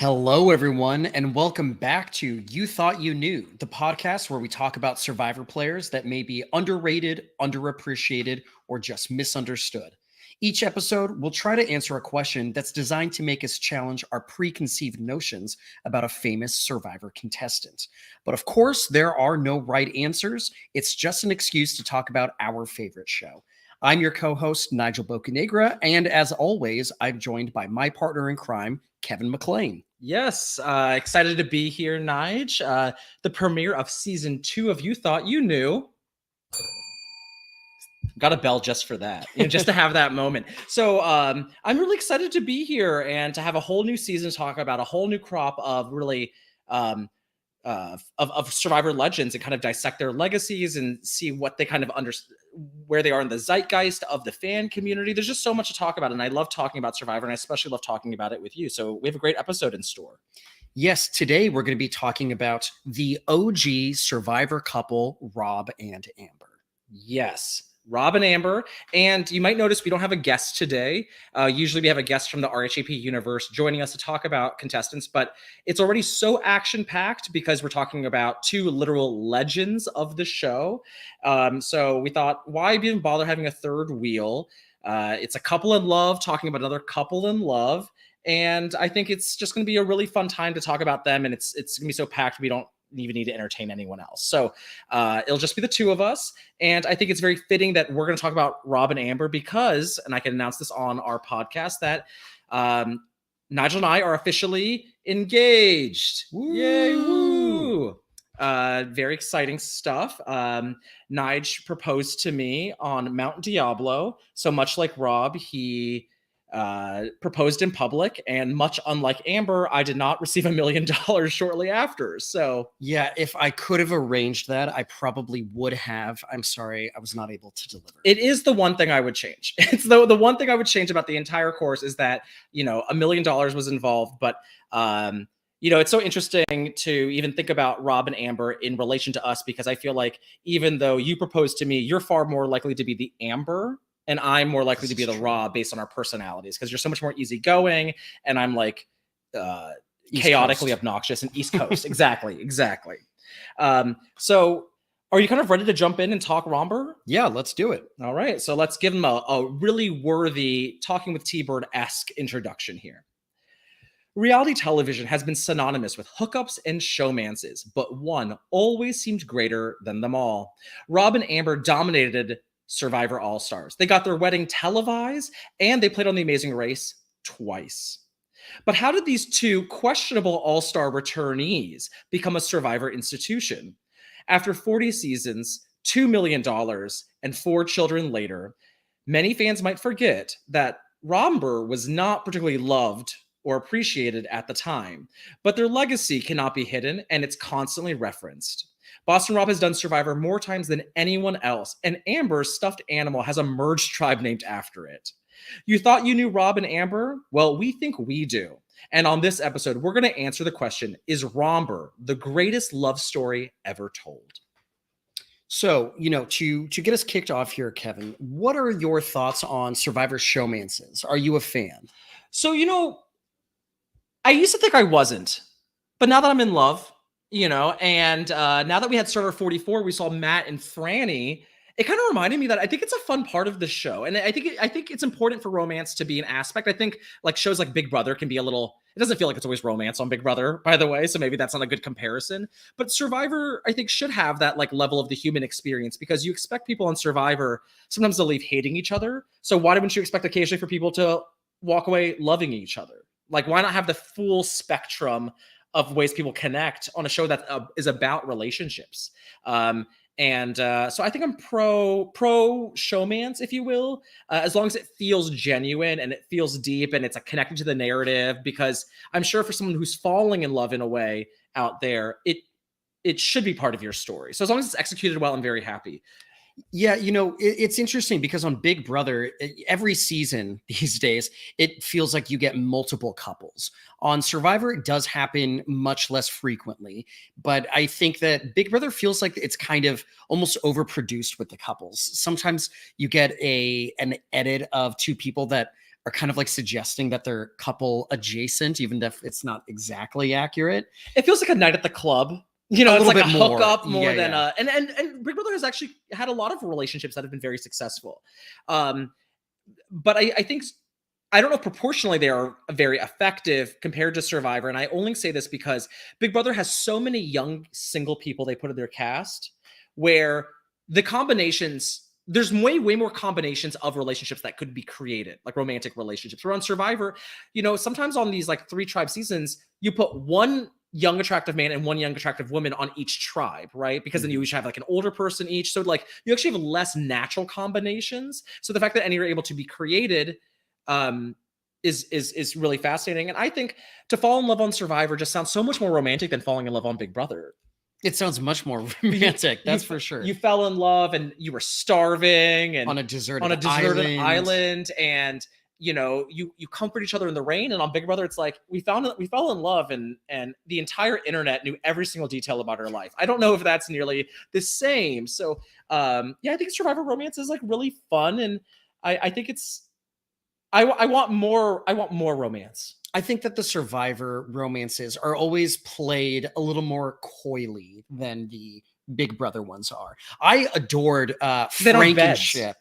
Hello, everyone, and welcome back to You Thought You Knew, the podcast where we talk about Survivor players that may be underrated, underappreciated, or just misunderstood. Each episode, we'll try to answer a question that's designed to make us challenge our preconceived notions about a famous Survivor contestant. But of course, there are no right answers. It's just an excuse to talk about our favorite show. I'm your co-host, Nigel Bocanegra, and as always, I'm joined by my partner in crime, Kevin McLain. Yes, excited to be here, Nige. The premiere of season 2 of You Thought You Knew. Got a bell just for that, just to have that moment. So I'm really excited to be here and to have a whole new season to talk about a whole new crop of really of Survivor legends and kind of dissect their legacies and see what they kind of where they are in the zeitgeist of the fan community. There's just so much to talk about, and I love talking about Survivor, and I especially love talking about it with you. So we have a great episode in store. Yes, today we're going to be talking about the OG Survivor couple, Rob and Amber. Yes. Rob and Amber, and you might notice we don't have a guest today. Usually we have a guest from the RHAP universe joining us to talk about contestants, but it's already so action-packed because we're talking about two literal legends of the show. So we thought, why even bother having a third wheel? It's a couple in love talking about another couple in love, and I think it's just going to be a really fun time to talk about them, and it's going to be so packed we don't even need to entertain anyone else. So it'll just be the two of us. And I think it's very fitting that we're going to talk about Rob and Amber because, and I can announce this on our podcast, that Nigel and I are officially engaged. Woo! Yay, woo! Very exciting stuff. Nige proposed to me on Mount Diablo. So much like Rob, he proposed in public, and much unlike Amber, I did not receive $1 million shortly after. So yeah, if I could have arranged that, I probably would have. I'm sorry, I was not able to deliver. It is the one thing I would change. It's the one thing I would change about the entire course is that, $1 million was involved, but it's so interesting to even think about Rob and Amber in relation to us, because I feel like even though you proposed to me, you're far more likely to be the Amber and I'm more likely to be the Rob based on our personalities, because you're so much more easygoing and I'm like chaotically obnoxious and East Coast. Exactly. So are you kind of ready to jump in and talk Romber? Yeah, let's do it. All right. So let's give him a really worthy Talking with T-Bird-esque introduction here. Reality television has been synonymous with hookups and showmances, but one always seemed greater than them all. Rob and Amber dominated Survivor All-Stars. They got their wedding televised, and they played on The Amazing Race twice. But how did these two questionable All-Star returnees become a Survivor institution? After 40 seasons, $2 million, and 4 children later, many fans might forget that Romber was not particularly loved or appreciated at the time, but their legacy cannot be hidden, and it's constantly referenced. Boston Rob has done Survivor more times than anyone else, and Amber's stuffed animal has a merged tribe named after it. You thought you knew Rob and Amber? Well, we think we do. And on this episode, we're going to answer the question, is Romber the greatest love story ever told? So, to get us kicked off here, Kevin, what are your thoughts on Survivor showmances? Are you a fan? So, I used to think I wasn't, but now that I'm in love, and now that we had Survivor 44, we saw Matt and Franny, it kind of reminded me that I think it's a fun part of the show. And I think it's important for romance to be an aspect. I think like shows like Big Brother can be it doesn't feel like it's always romance on Big Brother, by the way. So maybe that's not a good comparison, but Survivor, I think, should have that like level of the human experience, because you expect people on Survivor sometimes to leave hating each other. So why wouldn't you expect occasionally for people to walk away loving each other? Like, why not have the full spectrum of ways people connect on a show that is about relationships? So I think I'm pro showmance, if you will, as long as it feels genuine and it feels deep and it's connected to the narrative, because I'm sure for someone who's falling in love in a way out there, it should be part of your story. So as long as it's executed well, I'm very happy. Yeah, it's interesting because on Big Brother, every season these days, it feels like you get multiple couples. On Survivor, it does happen much less frequently, but I think that Big Brother feels like it's kind of almost overproduced with the couples. Sometimes you get an edit of two people that are kind of like suggesting that they're couple adjacent, even if it's not exactly accurate. It feels like a night at the club. You know, A it's little like a bit more. hookup more Yeah, than yeah. and Big Brother has actually had a lot of relationships that have been very successful. But I think I don't know if proportionally they are very effective compared to Survivor. And I only say this because Big Brother has so many young single people they put in their cast where the combinations, there's way more combinations of relationships that could be created, like romantic relationships. Where on Survivor, you know, sometimes on these like 3 tribe seasons, you put one young attractive man and one young attractive woman on each tribe, right? Because then you each have like an older person each. So like you actually have less natural combinations. So the fact that any are able to be created is really fascinating. And I think to fall in love on Survivor just sounds so much more romantic than falling in love on Big Brother. It sounds much more romantic, that's for sure. You fell in love and you were starving and on a deserted island, and you know you comfort each other in the rain. And on Big Brother, it's like we fell in love, and the entire internet knew every single detail about our life. I don't know if that's nearly the same. So yeah, I think Survivor romance is like really fun, and I think it's I want more romance. I think that the Survivor romances are always played a little more coyly than the Big Brother ones are. I adored Frankenship.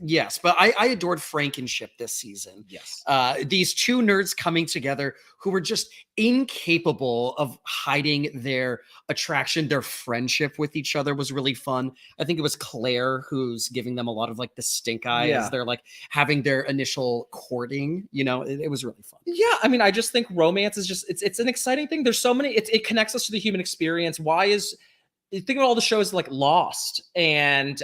Yes, but I adored Frankenship this season. Yes. These two nerds coming together who were just incapable of hiding their attraction, their friendship with each other was really fun. I think it was Claire who's giving them a lot of like the stink eye as they're like having their initial courting. You know, it was really fun. Yeah, I mean, I just think romance is just it's an exciting thing. There's so many. It connects us to the human experience. Why is think about all the shows like Lost and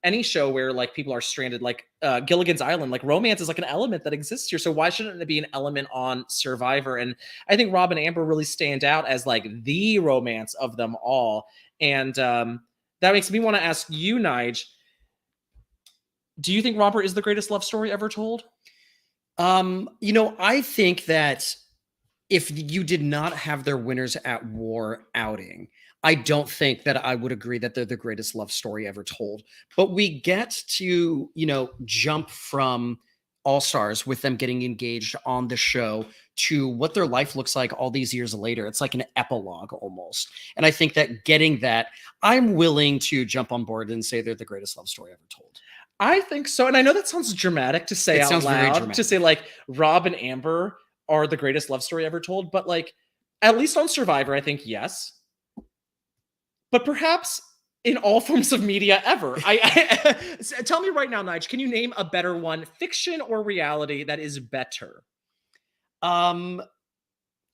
any show where like people are stranded, like Gilligan's Island, like romance is like an element that exists here. So why shouldn't it be an element on Survivor? And I think Rob and Amber really stand out as like the romance of them all. And that makes me want to ask you, Nige, do you think Romber is the greatest love story ever told? You know, I think that if you did not have their winners at war outing, I don't think that I would agree that they're the greatest love story ever told. But we get to, you know, jump from All Stars with them getting engaged on the show to what their life looks like all these years later. It's like an epilogue almost. And I think that getting that, I'm willing to jump on board and say they're the greatest love story ever told. I think so. And I know that sounds dramatic to say out loud, to say like Rob and Amber are the greatest love story ever told. But like, at least on Survivor, I think yes. But perhaps in all forms of media ever. Tell me right now, Nige, can you name a better one, fiction or reality, that is better?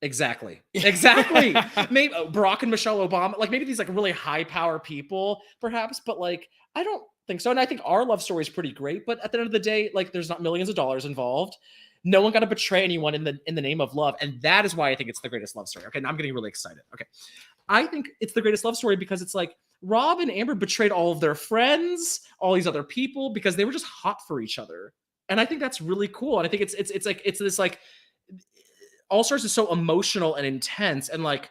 Exactly. Maybe Barack and Michelle Obama, like maybe these like really high power people, perhaps, but like I don't think so. And I think our love story is pretty great, but at the end of the day, like there's not millions of dollars involved. No one got to betray anyone in the name of love, and that is why I think it's the greatest love story. Okay, now I'm getting really excited. Okay, I think it's the greatest love story because it's like Rob and Amber betrayed all of their friends, all these other people, because they were just hot for each other, and I think that's really cool. And I think it's this like All Stars is so emotional and intense, and like,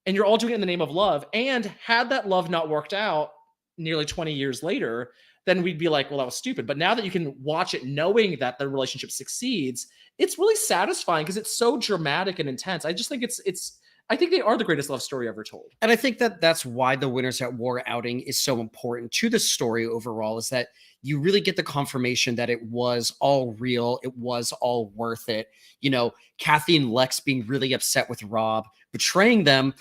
and you're all doing it in the name of love. And had that love not worked out nearly 20 years later, then we'd be like, well, that was stupid. But now that you can watch it knowing that the relationship succeeds, it's really satisfying because it's so dramatic and intense. I just think I think they are the greatest love story ever told. And I think that that's why the Winners at War outing is so important to the story overall, is that you really get the confirmation that it was all real. It was all worth it. You know, Kathy and Lex being really upset with Rob, betraying them.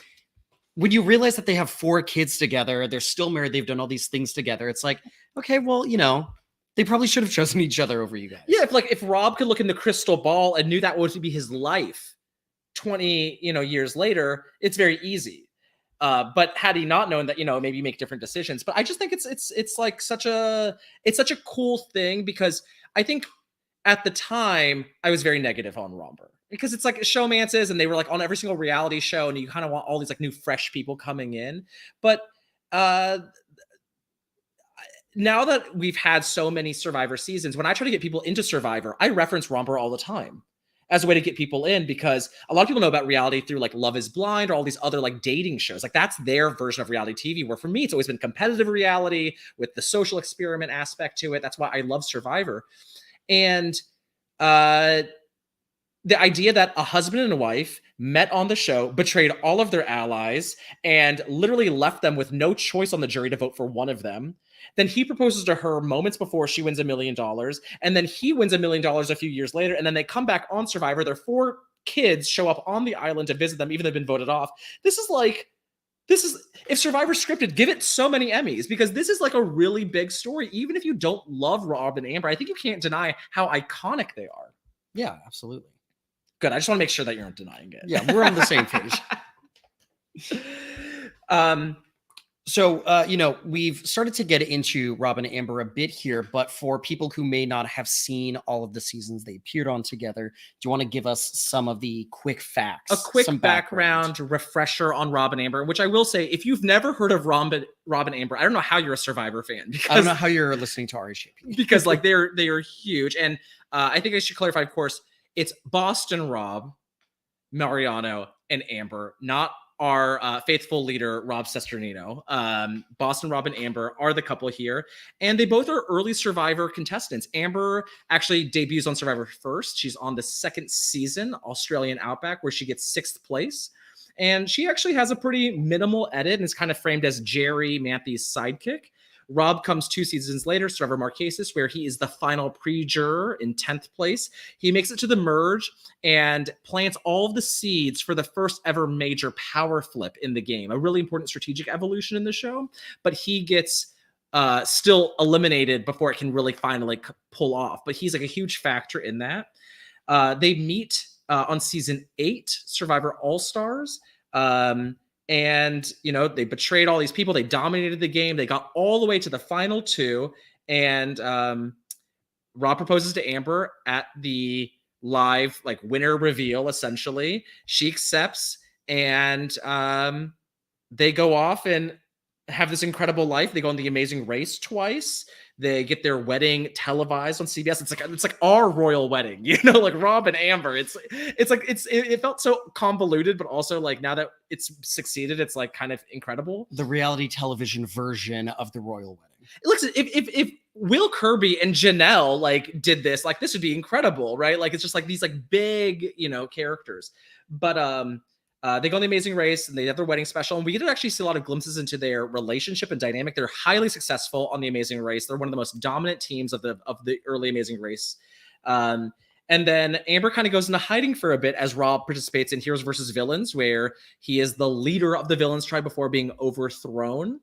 When you realize that they have 4 kids together, they're still married, they've done all these things together. It's like, okay, well, you know, they probably should have chosen each other over you guys. Yeah, if Rob could look in the crystal ball and knew that was to be his life 20, years later, it's very easy. But had he not known that, maybe make different decisions. But I just think it's like such a cool thing, because I think at the time I was very negative on Romber, because it's like showmances and they were like on every single reality show, and you kind of want all these like new fresh people coming in. But now that we've had so many Survivor seasons, when I try to get people into Survivor, I reference Romber all the time as a way to get people in, because a lot of people know about reality through like Love is Blind or all these other like dating shows. Like that's their version of reality TV, where for me, it's always been competitive reality with the social experiment aspect to it. That's why I love Survivor. And The idea that a husband and a wife met on the show, betrayed all of their allies, and literally left them with no choice on the jury to vote for one of them. Then he proposes to her moments before she wins $1 million. And then he wins $1 million a few years later. And then they come back on Survivor. Their 4 kids show up on the island to visit them, even though they've been voted off. This is if Survivor scripted, give it so many Emmys, because this is like a really big story. Even if you don't love Rob and Amber, I think you can't deny how iconic they are. Yeah, absolutely. Good. I just want to make sure that you're not denying it. Yeah, we're on the same page. So, we've started to get into Rob and Amber a bit here, but for people who may not have seen all of the seasons they appeared on together, do you want to give us some of the quick facts? A quick background refresher on Rob and Amber, which I will say, if you've never heard of Rob and Amber, I don't know how you're a Survivor fan. Because, I don't know how you're listening to RHAP. Because like they are huge. And I think I should clarify, of course, it's Boston Rob, Mariano, and Amber, not our faithful leader, Rob Sesternino. Boston Rob and Amber are the couple here, and they both are early Survivor contestants. Amber actually debuts on Survivor first. She's on the 2nd season, Australian Outback, where she gets 6th place. And she actually has a pretty minimal edit and is kind of framed as Jerry Manthi's sidekick. Rob comes 2 seasons later, Survivor Marquesas, where he is the final pre-juror in 10th place. He makes it to the merge and plants all of the seeds for the first ever major power flip in the game, a really important strategic evolution in the show. But he gets still eliminated before it can really finally pull off. But he's like a huge factor in that. They meet on season 8, Survivor All-Stars. And, they betrayed all these people. They dominated the game. They got all the way to the final 2. And Rob proposes to Amber at the live, winner reveal, essentially. She accepts. And they go off and have this incredible life. They go on The Amazing Race twice. They get their wedding televised on CBS. It's like our royal wedding, like Rob and Amber. It felt so convoluted, but also now that it's succeeded, it's kind of incredible. The reality television version of the royal wedding. Listen, if Will Kirby and Janelle did this, this would be incredible, right? It's just these big, characters. But they go on The Amazing Race and they have their wedding special. And we get to actually see a lot of glimpses into their relationship and dynamic. They're highly successful on The Amazing Race. They're one of the most dominant teams of the early Amazing Race. And then Amber kind of goes into hiding for a bit as Rob participates in Heroes versus Villains, where he is the leader of the villains tribe before being overthrown.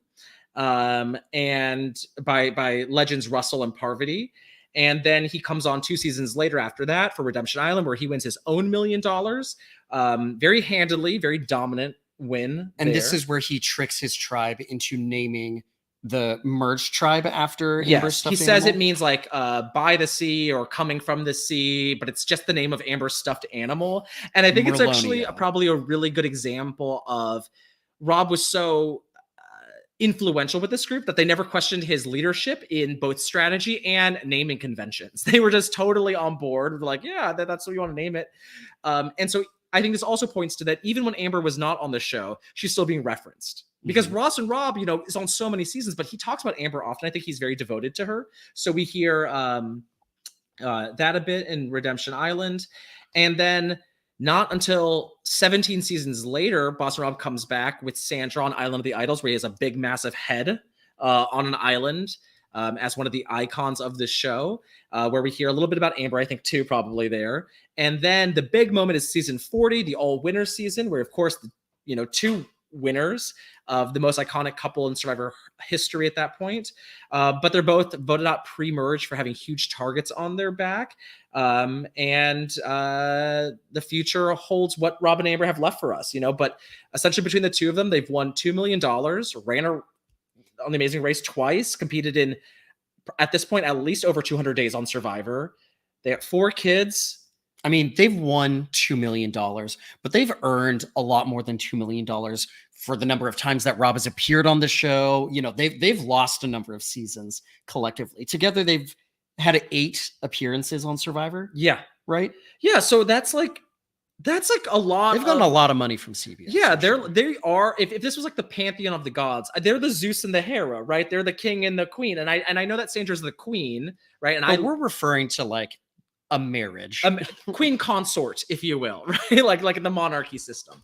And by legends Russell and Parvati. And then he comes on 2 seasons later after that for Redemption Island, where he wins his own $1 million. Very handily, very dominant win. And this is where he tricks his tribe into naming the merged tribe after Amber's stuffed animal. He says it means by the sea or coming from the sea, but it's just the name of Amber's stuffed animal. And I think it's actually probably a really good example of Rob was so influential with this group that they never questioned his leadership in both strategy and naming conventions. They were just totally on board. They're like, yeah, that's what you want to name it. And so I think this also points to that even when Amber was not on the show, she's still being referenced. Because Ross and Rob, is on so many seasons, but he talks about Amber often. I think he's very devoted to her. So we hear that a bit in Redemption Island. And then not until 17 seasons later, Boston Rob comes back with Sandra on Island of the Idols, where he has a big, massive head on an island as one of the icons of the show, where we hear a little bit about Amber, I think, too, probably there. And then the big moment is season 40, the all-winner season, where, of course, 2 winners of the most iconic couple in Survivor history at that point. But they're both voted out pre-merge for having huge targets on their back. And the future holds what Rob and Amber have left for us, but essentially between the 2 of them, they've won $2 million, ran on The Amazing Race twice, competed in, at this point, at least over 200 days on Survivor. They have 4 kids. I mean, they've won $2 million, but they've earned a lot more than $2 million for the number of times that Rob has appeared on the show. They've lost a number of seasons collectively. Together, they've had 8 appearances on Survivor. Yeah. Right? Yeah. So that's a lot. They've gotten a lot of money from CBS. Yeah, they are. If this was the pantheon of the gods, they're the Zeus and the Hera, right? They're the king and the queen. And I know that Sandra's the queen, right? And we're referring to a marriage. Queen consort, if you will, right? Like in the monarchy system.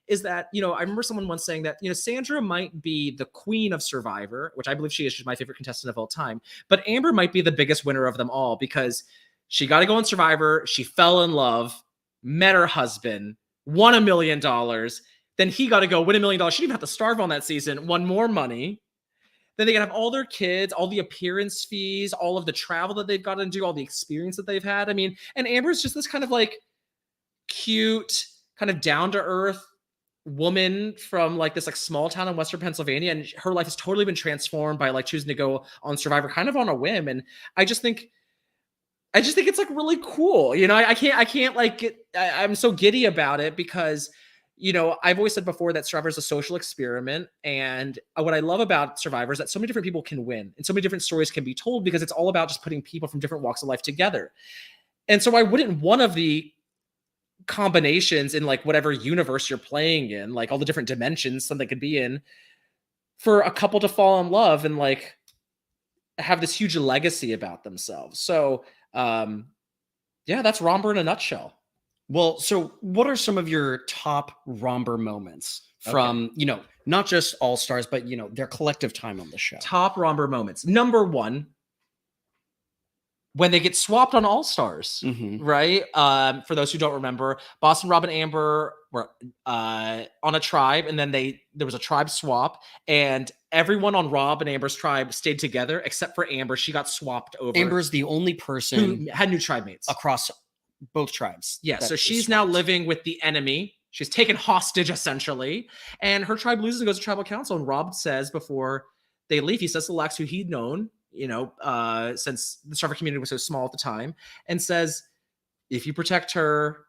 Is that, I remember someone once saying that, Sandra might be the queen of Survivor, which I believe she is. She's my favorite contestant of all time. But Amber might be the biggest winner of them all because she got to go on Survivor. She fell in love, met her husband, won $1 million. Then he got to go win $1 million. She didn't even have to starve on that season, won more money. Then they can have all their kids, all the appearance fees, all of the travel that they've got to do, all the experience that they've had. I mean, and Amber's just this kind of like cute, kind of down to earth woman from like this like small town in Western Pennsylvania. And her life has totally been transformed by like choosing to go on Survivor kind of on a whim. And I just think it's like really cool. I can't like I'm so giddy about it because I've always said before that Survivor is a social experiment. And what I love about Survivor is that so many different people can win and so many different stories can be told because it's all about just putting people from different walks of life together. And so why wouldn't one of the combinations in like whatever universe you're playing in, like all the different dimensions something could be in, for a couple to fall in love and like have this huge legacy about themselves. So yeah, that's Romber in a nutshell. Well, so what are some of your top Romber moments from, not just All Stars, but, their collective time on the show? Top Romber moments. Number one, when they get swapped on All Stars, right? For those who don't remember, Boston, Rob, and Amber were on a tribe, and then there was a tribe swap, and everyone on Rob and Amber's tribe stayed together except for Amber. She got swapped over. Amber's the only person who had new tribe mates across both tribes. Yeah, so she's now living with the enemy. She's taken hostage, essentially. And her tribe loses and goes to tribal council. And Rob says before they leave, he says to Lex, who he'd known, since the Survivor community was so small at the time, and says, if you protect her,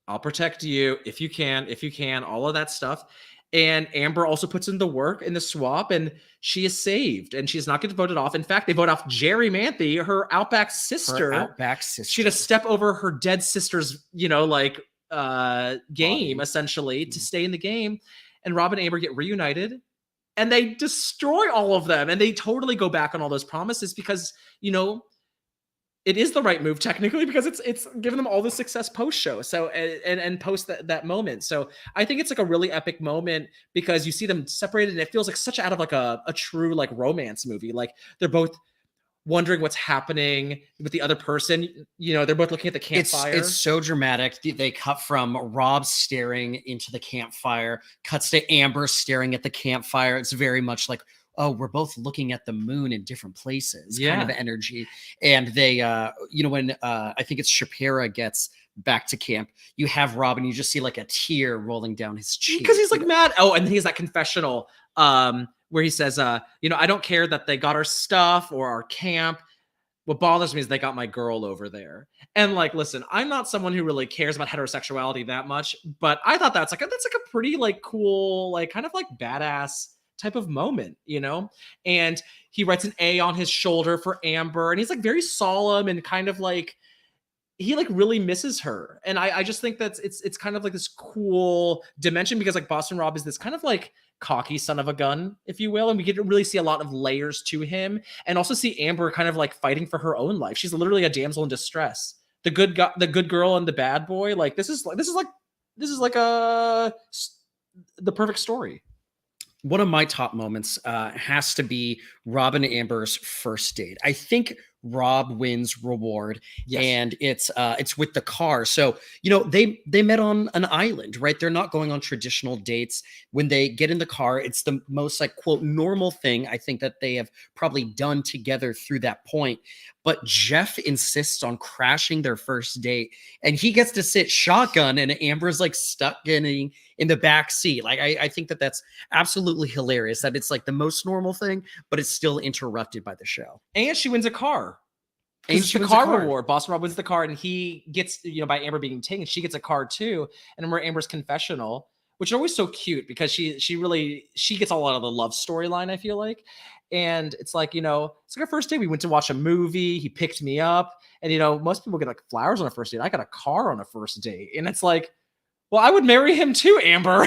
I'll protect you. If you can, all of that stuff. And Amber also puts in the work in the swap, and she is saved, and she's not getting voted off. In fact, they vote off Jerry Manthe, her Outback sister. She had to step over her dead sister's, game, essentially, to stay in the game. And Rob and Amber get reunited, and they destroy all of them, and they totally go back on all those promises because, it is the right move technically because it's given them all the success post show. So and post that moment. So I think it's like a really epic moment because you see them separated and it feels like such out of like a true like romance movie. Like they're both wondering what's happening with the other person. They're both looking at the campfire. It's so dramatic. They cut from Rob staring into the campfire, cuts to Amber staring at the campfire. It's very much like, oh, we're both looking at the moon in different places, kind of energy. And they, when I think it's Shapira gets back to camp, you have Rob and you just see like a tear rolling down his cheek. Because he's like mad. Oh, and he's that confessional where he says, I don't care that they got our stuff or our camp. What bothers me is they got my girl over there. And like, listen, I'm not someone who really cares about heterosexuality that much, but I thought that's like a pretty like cool, like kind of like badass type of moment, and he writes an A on his shoulder for Amber, and he's like very solemn and kind of like he like really misses her. And I just think that's it's kind of like this cool dimension because like Boston Rob is this kind of like cocky son of a gun, if you will, and we get to really see a lot of layers to him, and also see Amber kind of like fighting for her own life. She's literally a damsel in distress, the good girl and the bad boy. Like this is like the perfect story. One of my top moments has to be Rob and Amber's first date. I think Rob wins reward, and it's with the car. So they met on an island, right? They're not going on traditional dates. When they get in the car, it's the most like quote normal thing I think that they have probably done together through that point. But Jeff insists on crashing their first date, and he gets to sit shotgun, and Amber's like stuck in the back seat. Like I think that's absolutely hilarious. That it's like the most normal thing, but it's still interrupted by the show. And she wins a car. And she wins the car reward. Boston Rob wins the car, and he gets by Amber being taken, she gets a car too. And remember Amber's confessional, which is always so cute because she gets a lot of the love storyline, I feel like. And it's like, it's like our first date. We went to watch a movie. He picked me up. And, most people get like flowers on a first date. I got a car on a first date. And it's like, well, I would marry him too, Amber.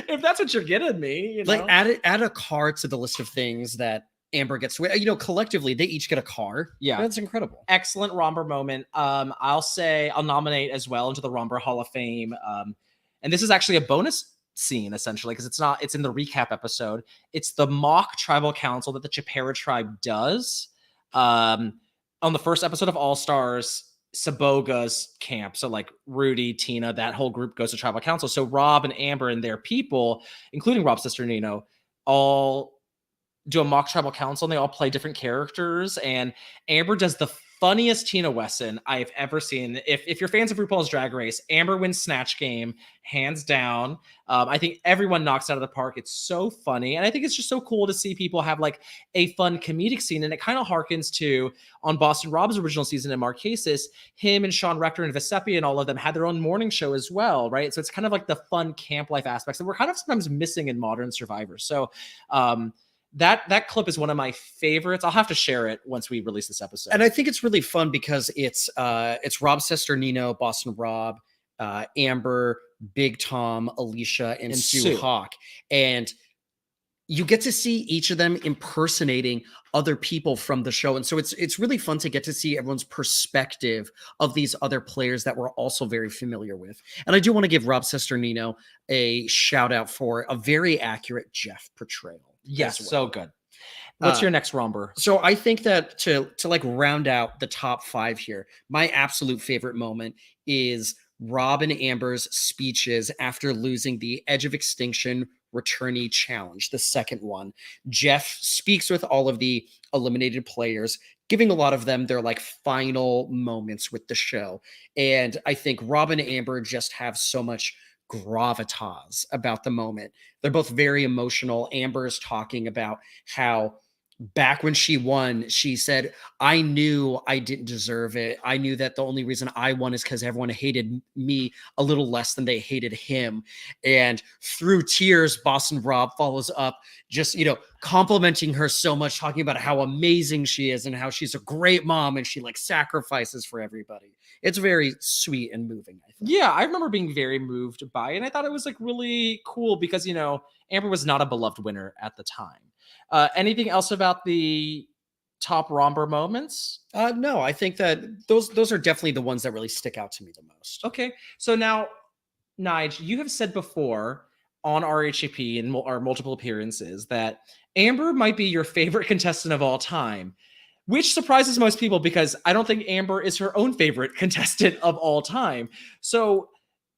If that's what you're getting me. Like add a car to the list of things that Amber gets away. Collectively, they each get a car. Yeah. That's incredible. Excellent Romber moment. I'll nominate as well into the Romber Hall of Fame. And this is actually a bonus scene, essentially, because it's in the recap episode. It's the mock tribal council that the Chipera tribe does. On the first episode of All Stars, Saboga's camp. So like Rudy, Tina, that whole group goes to tribal council. So Rob and Amber and their people, including Rob's sister Nino, all do a mock tribal council, and they all play different characters. And Amber does the funniest Tina Wesson I've ever seen. If you're fans of RuPaul's Drag Race, Amber wins Snatch Game, hands down. I think everyone knocks out of the park. It's so funny. And I think it's just so cool to see people have like a fun comedic scene. And it kind of harkens to on Boston Rob's original season in Marquesas, him and Sean Rector and Vesepi and all of them had their own morning show as well, right? So it's kind of like the fun camp life aspects that we're kind of sometimes missing in modern Survivor. So that clip is one of my favorites. I'll have to share it once we release this episode. And I think it's really fun because it's Rob's sister Nino, Boston Rob, Amber, Big Tom, Alicia, and Sue Hawk. And you get to see each of them impersonating other people from the show. And so it's really fun to get to see everyone's perspective of these other players that we're also very familiar with. And I do want to give Rob's sister Nino a shout out for a very accurate Jeff portrayal. Yes, so good. What's your next Romber? So I think that to like round out the top 5 here, my absolute favorite moment is Rob and Amber's speeches after losing the Edge of Extinction returnee challenge, the second one. Jeff speaks with all of the eliminated players, giving a lot of them their like final moments with the show. And I think Rob and Amber just have so much gravitas about the moment. They're both very emotional. Amber is talking about how back when she won, she said, I knew I didn't deserve it. I knew that the only reason I won is because everyone hated me a little less than they hated him. And through tears, Boston Rob follows up just, complimenting her so much, talking about how amazing she is and how she's a great mom and she like sacrifices for everybody. It's very sweet and moving, I think. Yeah, I remember being very moved by it. And I thought it was like really cool because, Amber was not a beloved winner at the time. Anything else about the top Romber moments? No, I think that those are definitely the ones that really stick out to me the most. Okay. So now, Nigel, you have said before on RHAP and our multiple appearances that Amber might be your favorite contestant of all time, which surprises most people because I don't think Amber is her own favorite contestant of all time. So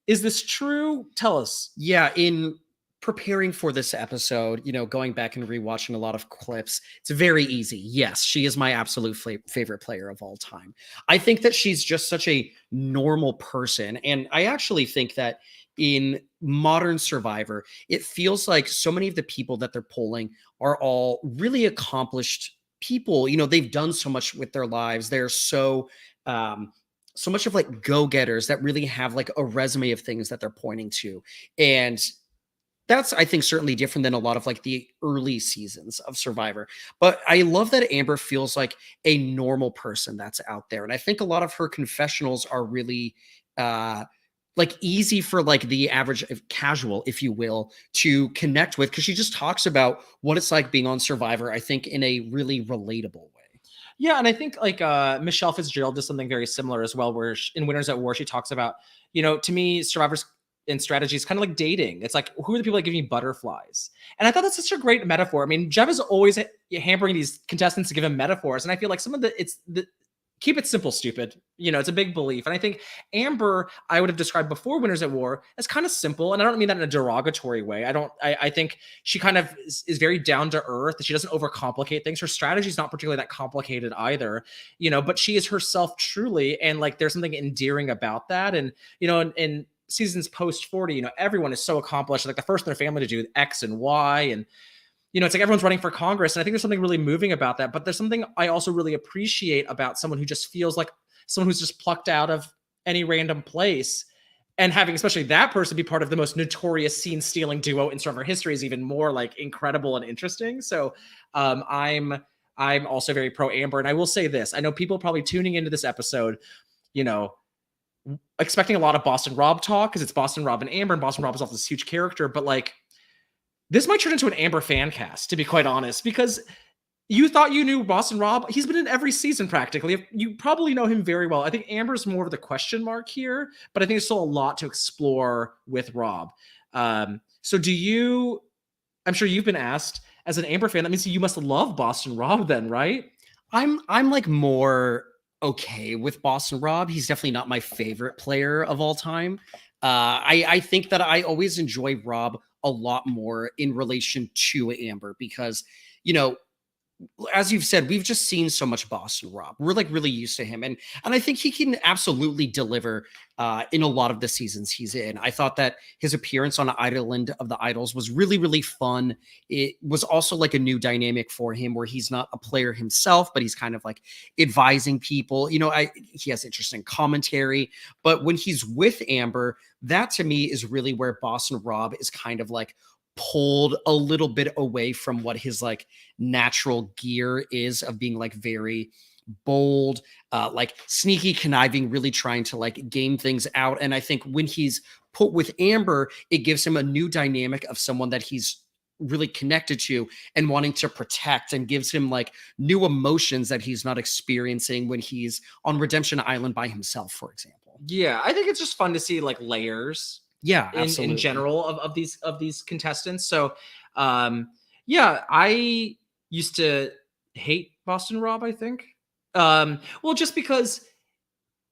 is this true? Tell us. Yeah, in preparing for this episode, going back and rewatching a lot of clips, it's very easy. Yes, she is my absolute favorite player of all time. I think that she's just such a normal person. And I actually think that in modern Survivor, it feels like so many of the people that they're polling are all really accomplished people. They've done so much with their lives. They're so much of like go-getters that really have like a resume of things that they're pointing to. And that's, I think, certainly different than a lot of like the early seasons of Survivor. But I love that Amber feels like a normal person that's out there. And I think a lot of her confessionals are really like easy for like the average casual, if you will, to connect with, because she just talks about what it's like being on Survivor, I think, in a really relatable way. Yeah, and I think like Michelle Fitzgerald does something very similar as well, where in Winners at War, she talks about, to me, Survivor's in strategy is kind of like dating. It's like, who are the people that give me butterflies? And I thought that's such a great metaphor. I mean, Jeff is always hampering these contestants to give him metaphors. And I feel like keep it simple, stupid. It's a big belief. And I think Amber, I would have described before Winners at War as kind of simple. And I don't mean that in a derogatory way. I think she kind of is very down to earth. She doesn't overcomplicate things. Her strategy is not particularly that complicated either, but she is herself truly. And like, there's something endearing about that. And, and seasons post 40, everyone is so accomplished, like the first in their family to do X and Y. And, it's like everyone's running for Congress. And I think there's something really moving about that. But there's something I also really appreciate about someone who just feels like someone who's just plucked out of any random place, and having especially that person be part of the most notorious scene stealing duo in Survivor history is even more like incredible and interesting. So I'm also very pro Amber. And I will say this, I know people probably tuning into this episode, expecting a lot of Boston Rob talk because it's Boston Rob and Amber, and Boston Rob is also this huge character, but like this might turn into an Amber fan cast, to be quite honest, because You thought you knew Boston Rob? He's been in every season practically. You probably know him very well. I think Amber's more of the question mark here, but I think there's still a lot to explore with Rob. So do you, I'm sure you've been asked, as an Amber fan, that means you must love Boston Rob then, right? I'm like more okay with Boston Rob. He's definitely not my favorite player of all time. I think that I always enjoy Rob a lot more in relation to Amber because, you know, as you've said, we've just seen so much Boston Rob. We're like really used to him, and I think he can absolutely deliver in a lot of the seasons he's in. I thought that his appearance on Island of the Idols was really fun. It was also like a new dynamic for him, where he's not a player himself, but he's kind of like advising people. You know, he has interesting commentary, but when he's with Amber, that to me is really where Boston Rob is kind of like pulled a little bit away from what his like natural gear is of being like very bold, like sneaky, conniving, really trying to like game things out. And I think when he's put with Amber, it gives him a new dynamic of someone that he's really connected to and wanting to protect, and gives him like new emotions that he's not experiencing when he's on Redemption Island by himself, for example. Yeah, I think it's just fun to see like layers Yeah, in absolutely. general of these contestants. So yeah, I used to hate Boston Rob, I think. Well, just because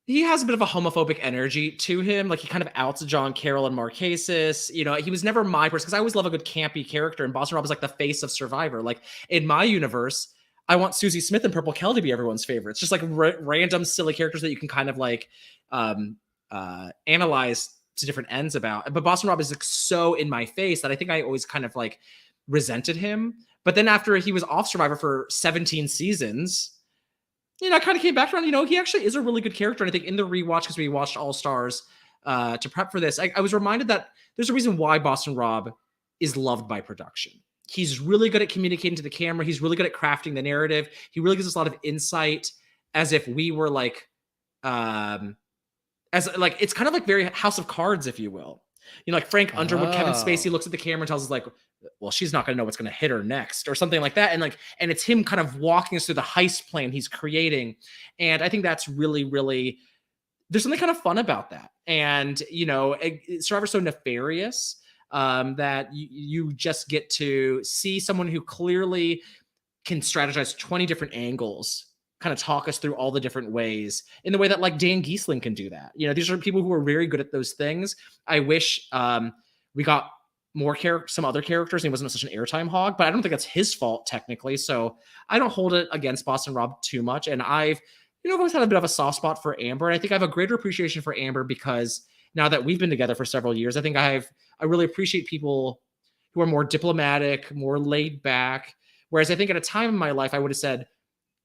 he has a bit of a homophobic energy to him. Like he kind of outs John Carroll and Marquesas. You know, he was never my person because I always love a good campy character, and Boston Rob is like the face of Survivor. Like in my universe, I want Susie Smith and Purple Kell to be everyone's favorite. It's just like random silly characters that you can kind of like analyze to different ends about. But Boston Rob is like so in my face that I think I always kind of like resented him. But then after he was off Survivor for 17 seasons, you know, I kind of came back around. You know, he actually is a really good character. And I think in the rewatch, because we watched All Stars to prep for this, I was reminded that there's a reason why Boston Rob is loved by production. He's really good at communicating to the camera. He's really good at crafting the narrative. He really gives us a lot of insight, as if we were like, as like, it's kind of like very House of Cards, if you will. You know, like Frank Underwood, Kevin Spacey Oh. looks at the camera and tells us like, well, she's not going to know what's going to hit her next, or something like that. And like, and it's him kind of walking us through the heist plan he's creating. And I think that's really, there's something kind of fun about that. And, you know, Survivor's so nefarious that you just get to see someone who clearly can strategize 20 different angles, kind of talk us through all the different ways in the way that like Dan Giesling can do that. You know, these are people who are very good at those things. I wish we got some other characters and he wasn't such an airtime hog, but I don't think that's his fault technically. So I don't hold it against Boston Rob too much. And I've always had a bit of a soft spot for Amber. And I think I have a greater appreciation for Amber because now that we've been together for several years, I think I really appreciate people who are more diplomatic, more laid back. Whereas I think at a time in my life, I would have said,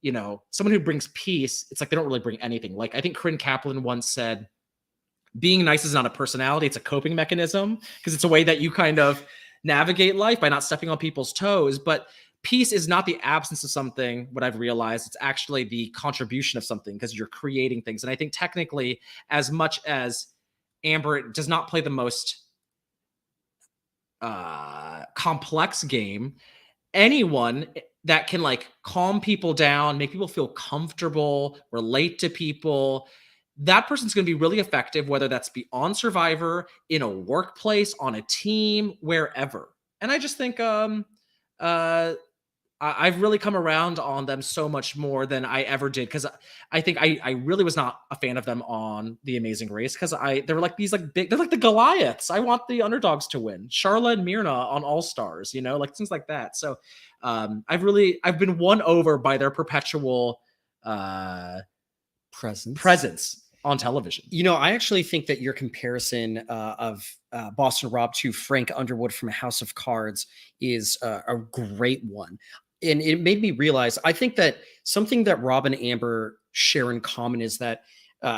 you know, someone who brings peace, it's like they don't really bring anything. Like I think Corinne Kaplan once said, being nice is not a personality, it's a coping mechanism, because it's a way that you kind of navigate life by not stepping on people's toes. But peace is not the absence of something, what I've realized. It's actually the contribution of something, because you're creating things. And I think technically, as much as Amber does not play the most complex game, anyone that can like calm people down, make people feel comfortable, relate to people, that person's going to be really effective, whether that's be on Survivor, in a workplace, on a team, wherever. And I just think I've really come around on them so much more than I ever did, because I think I really was not a fan of them on The Amazing Race, because they were like these like big, they're like the Goliaths. I want the underdogs to win. Charla and Myrna on All Stars, you know, like things like that. So I've been won over by their perpetual presence on television. You know, I actually think that your comparison of Boston Rob to Frank Underwood from House of Cards is a great one. And it made me realize, I think that something that Rob and Amber share in common is that,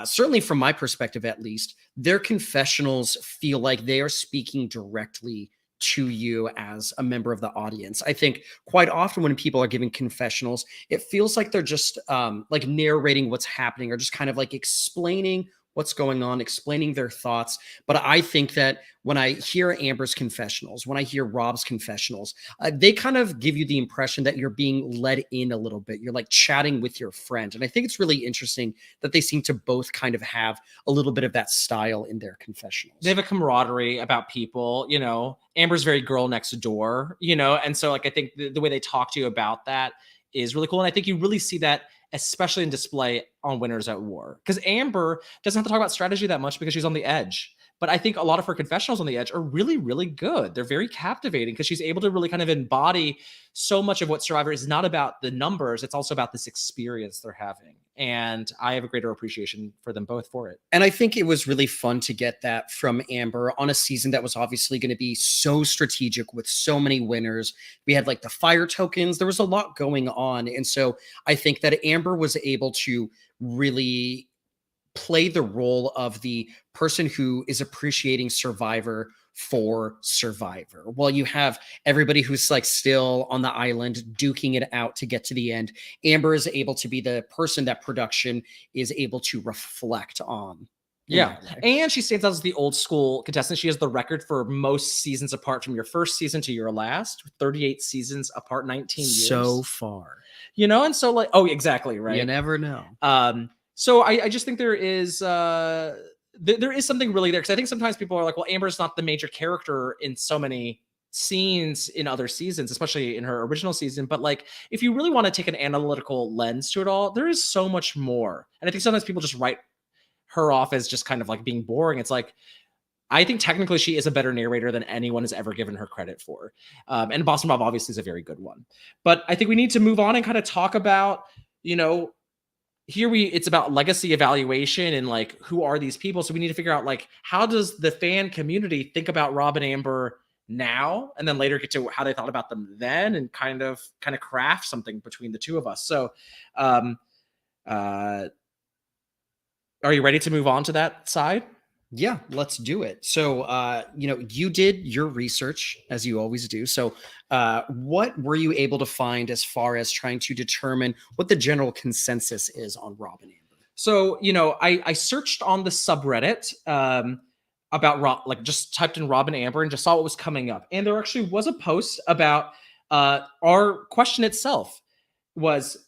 certainly from my perspective at least, their confessionals feel like they are speaking directly to you as a member of the audience. I think quite often when people are giving confessionals, it feels like they're just like narrating what's happening, or just kind of like explaining what's going on, explaining their thoughts. But I think that when I hear Amber's confessionals, when I hear Rob's confessionals, they kind of give you the impression that you're being led in a little bit. You're like chatting with your friend. And I think it's really interesting that they seem to both kind of have a little bit of that style in their confessionals. They have a camaraderie about people, you know. Amber's very girl next door, you know, and so like I think the way they talk to you about that is really cool. And I think you really see that especially in display on Winners at War, because Amber doesn't have to talk about strategy that much because she's on the edge. But I think a lot of her confessionals on the edge are really, really good. They're very captivating because she's able to really kind of embody so much of what Survivor is not about the numbers. It's also about this experience they're having. And I have a greater appreciation for them both for it. And I think it was really fun to get that from Amber on a season that was obviously going to be so strategic with so many winners. We had like the fire tokens. There was a lot going on. And so I think that Amber was able to really play the role of the person who is appreciating Survivor for Survivor. While you have everybody who's like still on the island duking it out to get to the end, Amber is able to be the person that production is able to reflect on. Yeah. And she stands out as the old school contestant. She has the record for most seasons apart from your first season to your last, 38 seasons apart, 19 years. So far. You know, and so like, oh, exactly, right? You never know. So I just think there is something really there, because I think sometimes people are like, well, Amber's not the major character in so many scenes in other seasons, especially in her original season. But like, if you really want to take an analytical lens to it all, there is so much more. And I think sometimes people just write her off as just kind of like being boring. It's like, I think technically she is a better narrator than anyone has ever given her credit for. And Boston Bob obviously is a very good one. But I think we need to move on and kind of talk about, you know, it's about legacy evaluation and like, who are these people? So we need to figure out like, how does the fan community think about Rob and Amber now, and then later get to how they thought about them then, and kind of craft something between the two of us. So, are you ready to move on to that side? Yeah, let's do it. So, you did your research as you always do. So, what were you able to find as far as trying to determine what the general consensus is on Rob and Amber? So, I searched on the subreddit about Rob, like just typed in Rob and Amber and just saw what was coming up. And there actually was a post about our question itself was,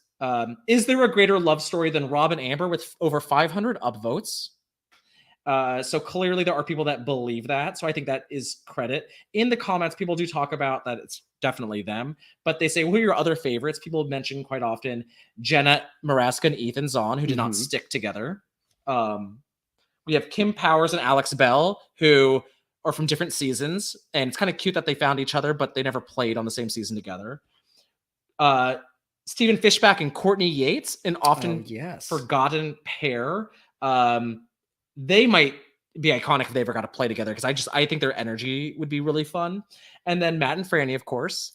is there a greater love story than Rob and Amber, with over 500 upvotes? So clearly there are people that believe that. So I think that is credit. In the comments, people do talk about that it's definitely them, but they say, what are your other favorites? People mention quite often Jenna Maraska and Ethan Zahn, who did not stick together. We have Kim Powers and Alex Bell, who are from different seasons. And it's kind of cute that they found each other, but they never played on the same season together. Stephen Fishback and Courtney Yates, an often forgotten pair. They might be iconic if they ever got to play together, because I think their energy would be really fun. And then Matt and Franny, of course.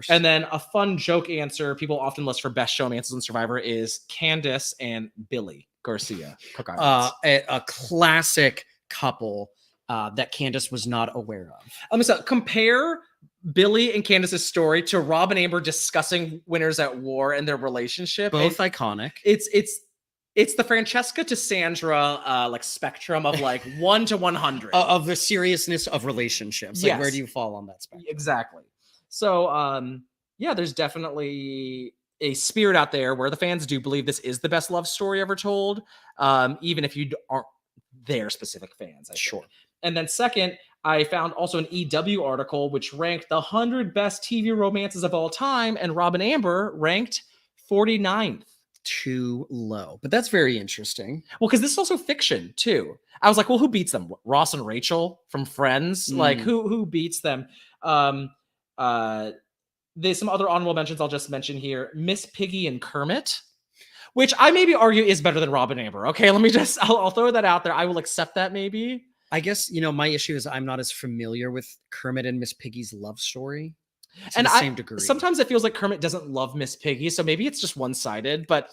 And then a fun joke answer people often list for best showmances on Survivor is Candace and Billy Garcia. A classic couple that Candace was not aware of. So compare Billy and Candace's story to Rob and Amber discussing Winners at War and their relationship. Both iconic. It's the Francesca to Sandra like spectrum of like 1 to 100 of the seriousness of relationships. Like, where do you fall on that spectrum? Exactly. So there's definitely a spirit out there where the fans do believe this is the best love story ever told, even if you aren't their specific fans. Sure. And then second, I found also an EW article which ranked the 100 best TV romances of all time, and Rob and Amber ranked 49th. Too low, but that's very interesting. Well, because this is also fiction too. I was like, well, who beats them? Ross and Rachel from Friends? Like, who beats them? There's some other honorable mentions I'll just mention here. Miss Piggy and Kermit, which I maybe argue is better than Rob and Amber. Okay, I'll throw that out there. I will accept that maybe. I guess, my issue is I'm not as familiar with Kermit and Miss Piggy's love story. And same degree. Sometimes it feels like Kermit doesn't love Miss Piggy, so maybe it's just one-sided. But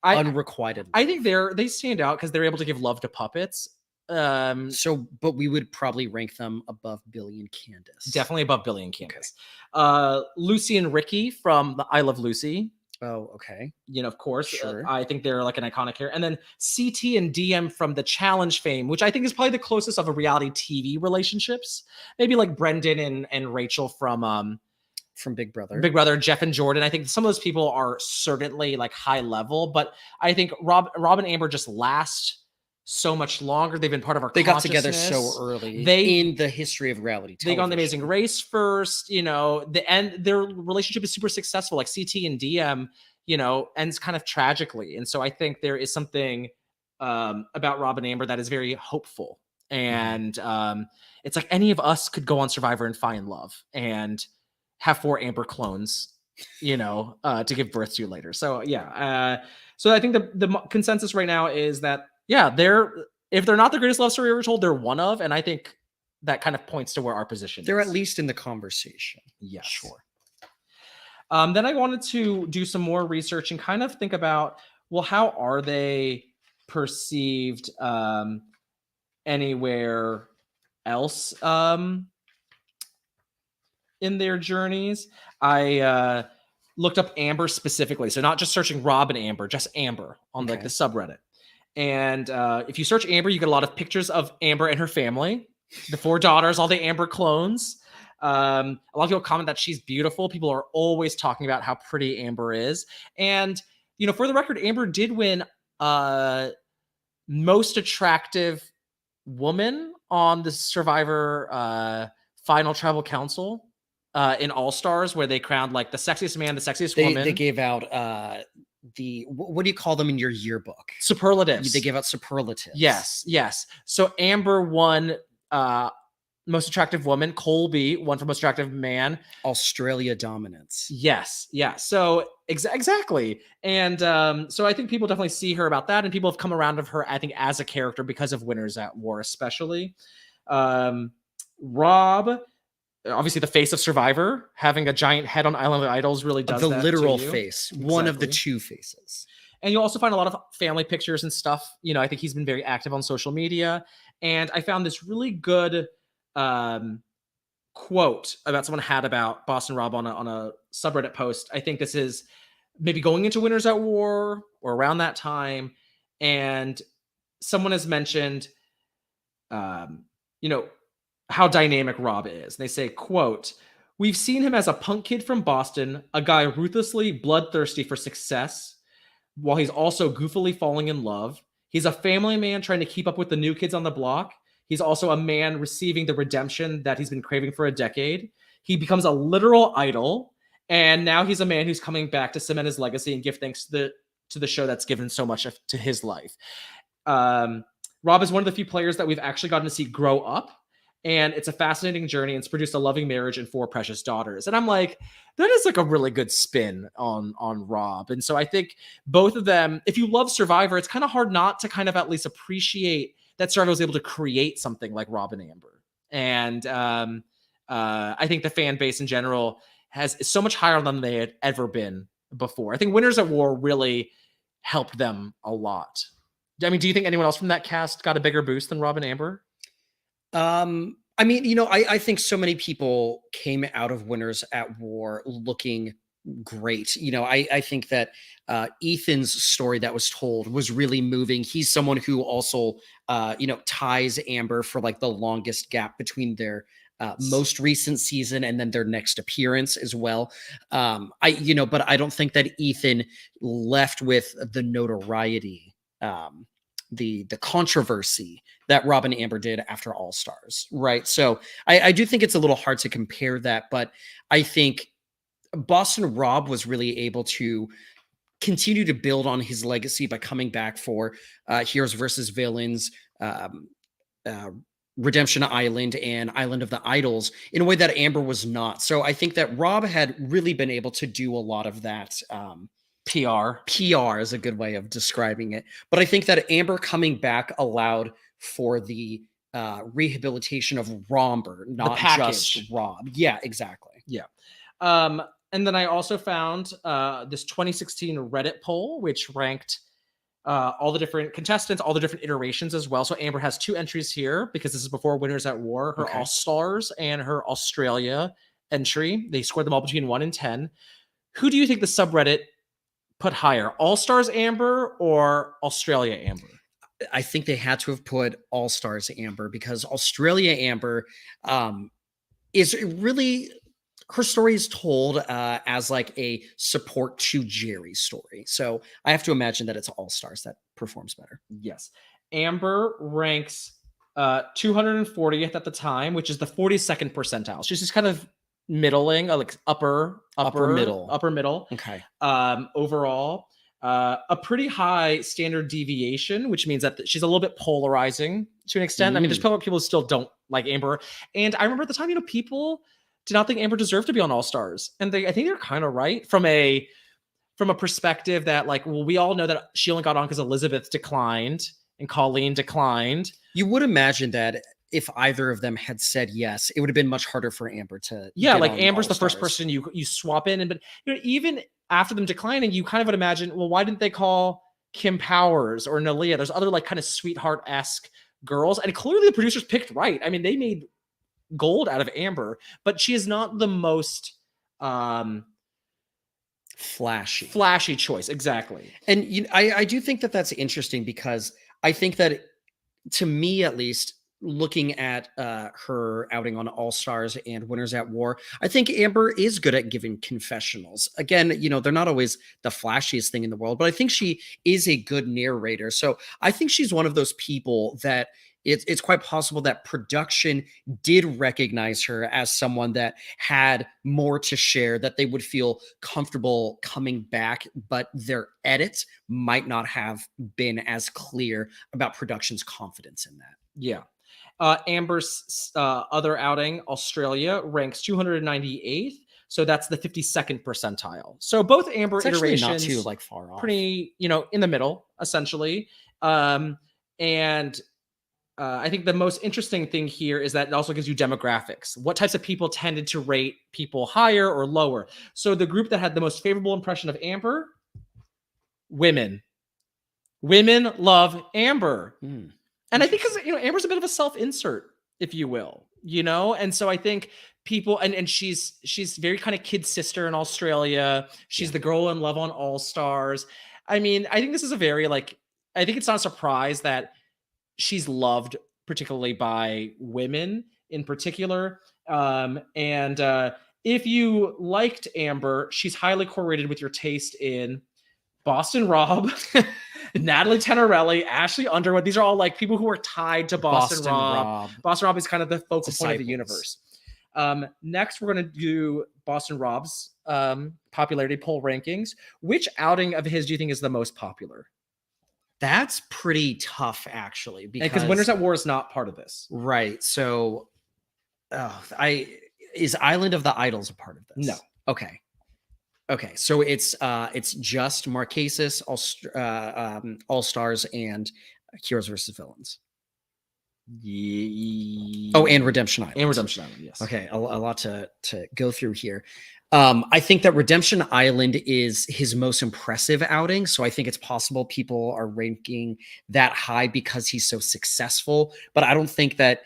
unrequited. I think they stand out because they're able to give love to puppets. But we would probably rank them above Billy and Candace. Definitely above Billy and Candace. Okay. Lucy and Ricky from the I Love Lucy. Oh, okay. Of course, Sure. I think they're like an iconic character. And then CT and DM from the Challenge fame, which I think is probably the closest of a reality TV relationships. Maybe like Brendan and Rachel from Big Brother. Big Brother, Jeff and Jordan. I think some of those people are certainly like high level, but I think Rob and Amber just last so much longer. They've been part of our They got together so early in the history of reality television. They got on The Amazing Race first, their relationship is super successful, like CT and DM, ends kind of tragically. And so I think there is something about Rob and Amber that is very hopeful. And it's like any of us could go on Survivor and find love and have 4 Amber clones, to give birth to later. So yeah. So I think the consensus right now is that, yeah, if they're not the greatest love story ever told, they're one of, and I think that kind of points to where our position They're is. at least in the conversation. Yes. Sure. Then I wanted to do some more research and kind of think about, well, how are they perceived anywhere else in their journeys? I looked up Amber specifically, so not just searching Rob and Amber, just Amber on like the subreddit. And if you search Amber, you get a lot of pictures of Amber and her family, the 4 daughters, all the Amber clones. A lot of people comment that she's beautiful. People are always talking about how pretty Amber is. And, for the record, Amber did win most attractive woman on the Survivor Final Tribal Council in All Stars, where they crowned like the sexiest man, the sexiest woman. They gave out what do you call them in your yearbook? Superlatives. They gave out superlatives. Yes. So Amber won most attractive woman. Colby won for most attractive man. Australia dominance. Yes. Yeah. So exactly. And so I think people definitely see her about that, and people have come around of her, I think, as a character because of Winners at War, especially. Rob, obviously the face of Survivor, having a giant head on Island of the Idols really does the that literal to you. face, one of the 2 faces. And you'll also find a lot of family pictures and stuff. I think he's been very active on social media. And I found this really good quote about someone had about Boston Rob on a subreddit post. I think this is maybe going into Winners at War or around that time. And someone has mentioned, how dynamic Rob is. And they say, quote, "We've seen him as a punk kid from Boston, a guy ruthlessly bloodthirsty for success, while he's also goofily falling in love. He's a family man trying to keep up with the new kids on the block. He's also a man receiving the redemption that he's been craving for a decade. He becomes a literal idol. And now he's a man who's coming back to cement his legacy and give thanks to the show that's given so much to his life." Rob is one of the few players that we've actually gotten to see grow up. And it's a fascinating journey, and it's produced a loving marriage and 4 precious daughters. And I'm like, that is like a really good spin on Rob. And so I think both of them, if you love Survivor, it's kind of hard not to kind of at least appreciate that Survivor was able to create something like Rob and Amber. And I think the fan base in general is so much higher than they had ever been before. I think Winners at War really helped them a lot. I mean, do you think anyone else from that cast got a bigger boost than Rob and Amber? I mean, I think so many people came out of Winners at War looking great. I think that Ethan's story that was told was really moving. He's someone who also, ties Amber for like the longest gap between their most recent season and then their next appearance as well. But I don't think that Ethan left with the notoriety, the controversy that Rob and Amber did after All Stars, right? So I do think it's a little hard to compare that, but I think Boston Rob was really able to continue to build on his legacy by coming back for Heroes versus Villains, Redemption Island, and Island of the Idols in a way that Amber was not. So I think that Rob had really been able to do a lot of that. PR is a good way of describing it. But I think that Amber coming back allowed for the rehabilitation of Romber, not just Rob. Yeah, exactly. Yeah. And then I also found this 2016 Reddit poll, which ranked all the different contestants, all the different iterations as well. So Amber has 2 entries here because this is before Winners at War, her All Stars and her Australia entry. They scored them all between 1 and 10. Who do you think the subreddit put higher? All Stars Amber or Australia Amber? I think they had to have put All Stars Amber because Australia Amber is really, her story is told as like a support to Jerry's story. So I have to imagine that it's All Stars that performs better. Yes. Amber ranks 240th at the time, which is the 42nd percentile. She's just kind of middling, like upper middle. Okay. Overall, a pretty high standard deviation, which means that she's a little bit polarizing to an extent. I mean, there's probably people who still don't like Amber, and I remember at the time, people did not think Amber deserved to be on All Stars, and I think they're kind of right from a perspective that, like, well, we all know that she only got on because Elizabeth declined and Colleen declined. You would imagine that if either of them had said yes, it would have been much harder for Amber to. Yeah, like Amber's the first person you swap in, but even after them declining, you kind of would imagine, well, why didn't they call Kim Powers or Nalia? There's other like kind of sweetheart-esque girls, and clearly the producers picked right. I mean, they made gold out of Amber, but she is not the most flashy choice. Exactly. And I do think that that's interesting because I think that, to me at least, looking at her outing on All Stars and Winners at War, I think Amber is good at giving confessionals. Again, they're not always the flashiest thing in the world, but I think she is a good narrator. So I think she's one of those people that it's quite possible that production did recognize her as someone that had more to share, that they would feel comfortable coming back, but their edit might not have been as clear about production's confidence in that. Yeah. Amber's other outing, Australia, ranks 298th. So that's the 52nd percentile. So both Amber it's iterations, not too like far off. Pretty, in the middle, essentially. And I think the most interesting thing here is that it also gives you demographics. What types of people tended to rate people higher or lower? So the group that had the most favorable impression of Amber, women. Women love Amber. And I think because, Amber's a bit of a self-insert, if you will, and so I think people, and she's very kind of kid sister in Australia. She's the girl in love on All Stars. I mean, I think this is a very I think it's not a surprise that she's loved particularly by women in particular. And if you liked Amber, she's highly correlated with your taste in Boston Rob, Natalie Tenorelli, Ashley Underwood. These are all like people who are tied to Boston Rob. Boston Rob is kind of the focal point of the universe. Next, we're going to do Boston Rob's popularity poll rankings. Which outing of his do you think is the most popular? That's pretty tough, actually, because Winners at War is not part of this. Right. So is Island of the Idols a part of this? No. Okay. So it's just Marquesas, All Stars, and Heroes versus Villains. Oh, and Redemption Island. Yes. Okay, a lot to go through here. I think that Redemption Island is his most impressive outing, so I think it's possible people are ranking that high because he's so successful, but I don't think that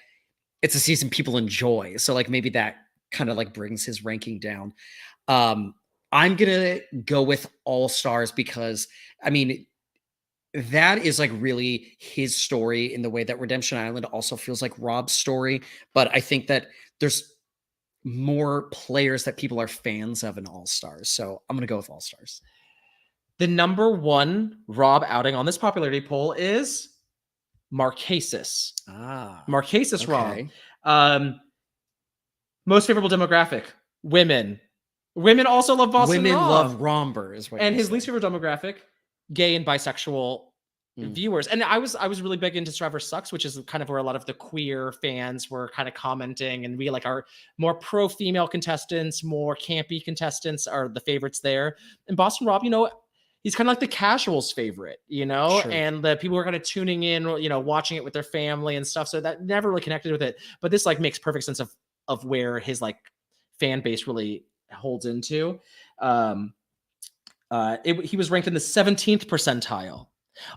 it's a season people enjoy. So like maybe that kind of like brings his ranking down. I'm gonna go with All Stars because I mean that is like really his story in the way that Redemption Island also feels like Rob's story, but I think that there's more players that people are fans of in All Stars. So I'm going to go with All Stars. The number one Rob outing on this popularity poll is Marquesas. Marquesas okay. Rob. Most favorable demographic, women. Women also love Boston Women Rob. love Romber is what. And his least favorite demographic, gay and bisexual viewers. And I was really big into Survivor Sucks, which is kind of where a lot of the queer fans were kind of commenting, and we like our more pro-female contestants, more campy contestants are the favorites there. And Boston Rob, he's kind of like the casuals favorite, sure. And the people who are kind of tuning in, watching it with their family and stuff. So that never really connected with it. But this like makes perfect sense of where his like fan base really holds into. He was ranked in the 17th percentile.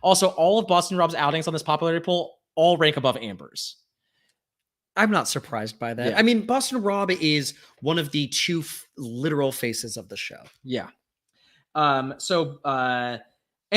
Also, all of Boston Rob's outings on this popularity poll all rank above Amber's. I'm not surprised by that. Yeah. I mean, Boston Rob is one of the two literal faces of the show. Yeah. And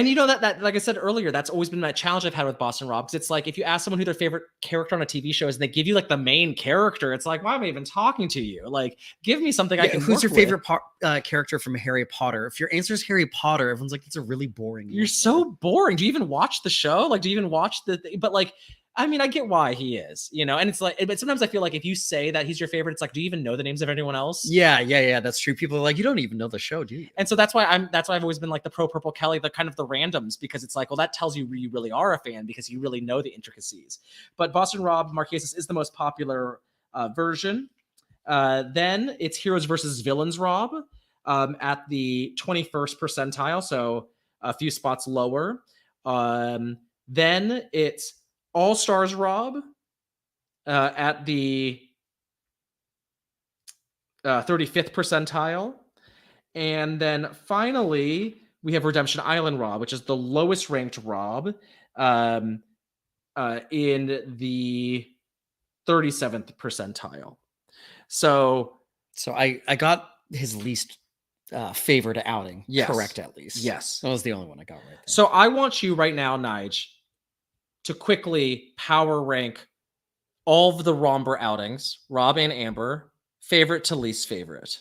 you know that like I said earlier, that's always been that challenge I've had with Boston Rob. Because it's like if you ask someone who their favorite character on a TV show is, and they give you like the main character, it's like, why am I even talking to you? Like, give me something I can. Who's work your with. favorite character from Harry Potter? If your answer is Harry Potter, everyone's like, that's a really boring. You're so boring. Do you even watch the show? Like, do you even watch but like, I mean, I get why he is, you know, and it's like, but sometimes I feel like if you say that he's your favorite, it's like, do you even know the names of anyone else? Yeah, that's true. People are like, you don't even know the show, do you? And so that's why I've always been like the pro Purple Kelly, the kind of the randoms, because it's like, well, that tells you really are a fan because you really know the intricacies. But Boston Rob Marquesas is the most popular version. Then it's Heroes versus Villains Rob at the 21st percentile, so a few spots lower. Then it's All Stars Rob at the 35th percentile. And then finally, we have Redemption Island Rob, which is the lowest ranked Rob in the 37th percentile. So I got his least favorite outing correct, at least. Yes. That was the only one I got right there. So I want you right now, Nige, to quickly power rank all of the Romber outings, Rob and Amber, favorite to least favorite.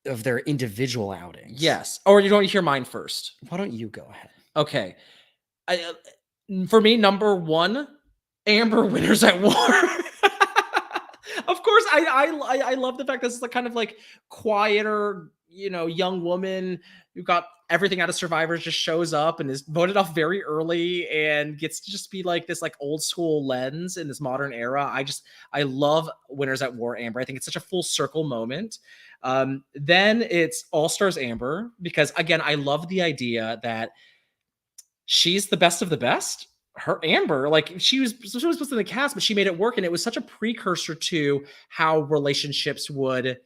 Of their individual outings. Yes. Or you don't hear mine first. Why don't you go ahead? Okay. For me, number one, Amber Winners at War. Of course, I love the fact this is the kind of like quieter, you know, young woman who got everything out of Survivor, just shows up and is voted off very early and gets to just be like this like old school lens in this modern era. I love Winners at War Amber. I think it's such a full circle moment. Then it's All Stars Amber, because again, I love the idea that she's the best of the best. Her Amber, like she was supposed to be in the cast, but she made it work, and it was such a precursor to how relationships would,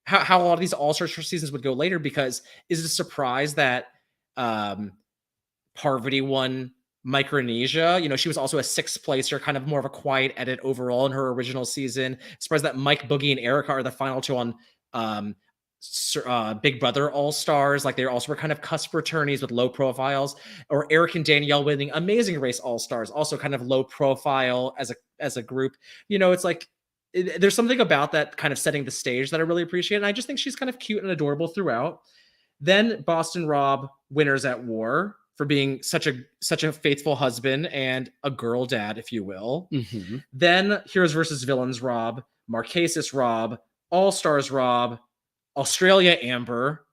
how a lot of these All Stars seasons would go later. Because is it a surprise that Parvati won Micronesia? You know, she was also a sixth placer, kind of more of a quiet edit overall in her original season. Surprised that Mike, Boogie, and Erica are the final two on Big Brother All Stars. Like they also were kind of cusp attorneys with low profiles. Or Eric and Danielle winning Amazing Race All Stars, also kind of low profile as a group. You know, it's like there's something about that kind of setting the stage that I really appreciate, and I just think she's kind of cute and adorable throughout. Then Boston Rob Winners at War for being such a faithful husband and a girl dad, if you will. Mm-hmm. Then Heroes versus Villains Rob, Marquesas Rob, All Stars Rob, Australia Amber,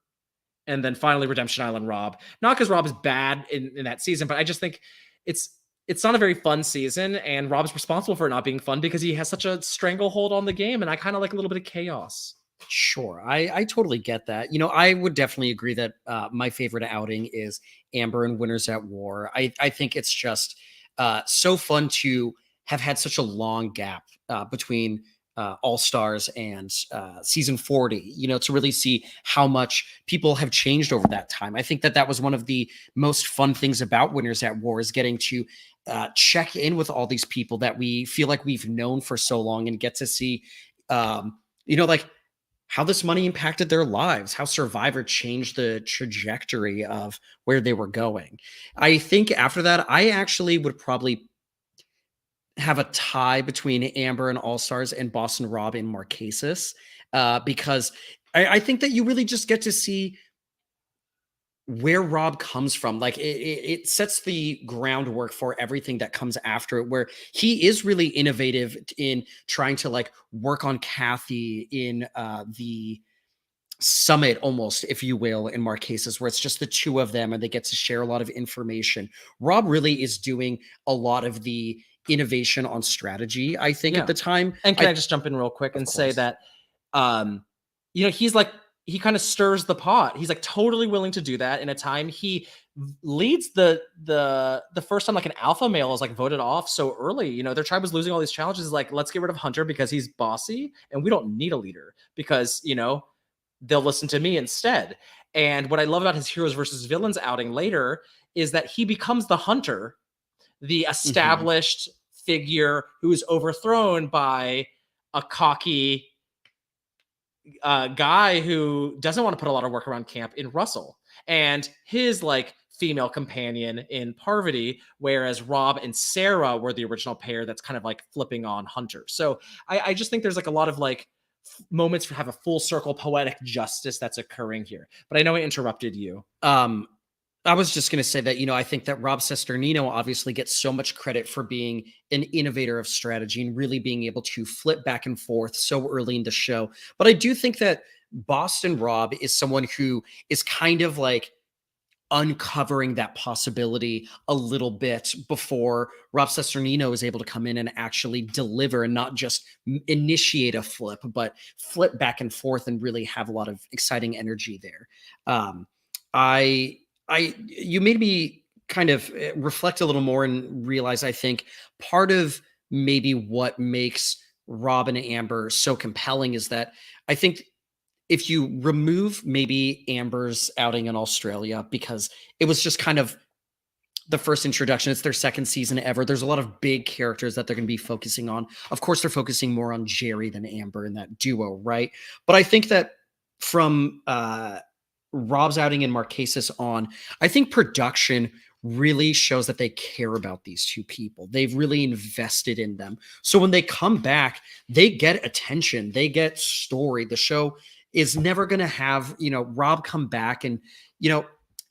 and then finally Redemption Island Rob. Not because Rob is bad in that season, but I just think it's not a very fun season, and Rob's responsible for it not being fun because he has such a stranglehold on the game, and I kind of like a little bit of chaos. Sure. I totally get that. You know, I would definitely agree that my favorite outing is Amber and Winners at War. I think it's just so fun to have had such a long gap between All Stars and season 40, you know, to really see how much people have changed over that time. I think that was one of the most fun things about Winners at War, is getting to check in with all these people that we feel like we've known for so long, and get to see, you know, like how this money impacted their lives, how Survivor changed the trajectory of where they were going. I think after that, I actually would probably have a tie between Amber and All Stars and Boston Rob and Marquesas, because I think that you really just get to see where Rob comes from. Like it sets the groundwork for everything that comes after it, where he is really innovative in trying to like work on Kathy in the summit, almost, if you will, in Marquesas, where it's just the two of them and they get to share a lot of information. Rob really is doing a lot of the innovation on strategy, I think, at the time. And can I just jump in real quick and say that, you know, he's like, he kind of stirs the pot. He's like totally willing to do that in a time. He leads the first time like an alpha male is like voted off so early. You know, their tribe was losing all these challenges. Like, let's get rid of Hunter because he's bossy and we don't need a leader because, you know, they'll listen to me instead. And what I love about his Heroes versus Villains outing later is that he becomes the Hunter, the established figure who is overthrown by a cocky guy who doesn't want to put a lot of work around camp in Russell, and his like female companion in Parvati, whereas Rob and Sarah were the original pair that's kind of like flipping on Hunter. So I just think there's like a lot of like moments for have a full circle poetic justice that's occurring here. But I know I interrupted you. I was just going to say that, I think that Rob Cesternino obviously gets so much credit for being an innovator of strategy and really being able to flip back and forth so early in the show. But I do think that Boston Rob is someone who is kind of like uncovering that possibility a little bit before Rob Cesternino is able to come in and actually deliver and not just initiate a flip, but flip back and forth and really have a lot of exciting energy there. I you made me kind of reflect a little more and realize I think part of maybe what makes Rob and Amber so compelling is that I think if you remove maybe Amber's outing in Australia, because it was just kind of the first introduction, it's their second season ever. There's a lot of big characters that they're going to be focusing on. Of course, they're focusing more on Jerry than Amber in that duo, right? But I think that from Rob's outing in Marquesas on, I think production really shows that they care about these two people. They've really invested in them. So when they come back, they get attention, they get story. The show is never going to have, Rob come back and,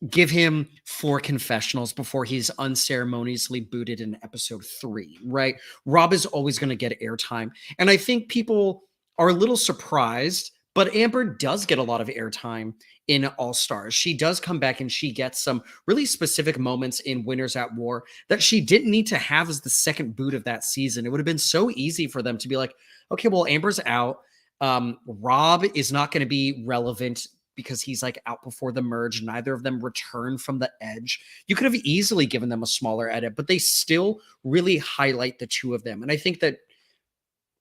give him 4 confessionals before he's unceremoniously booted in episode 3, right? Rob is always going to get airtime. And I think people are a little surprised, but Amber does get a lot of airtime in All Stars. She does come back and she gets some really specific moments in Winners at War that she didn't need to have as the second boot of that season. It would have been so easy for them to be like, okay, well, Amber's out. Rob is not going to be relevant because he's like out before the merge. Neither of them return from the edge. You could have easily given them a smaller edit, but they still really highlight the two of them. And I think that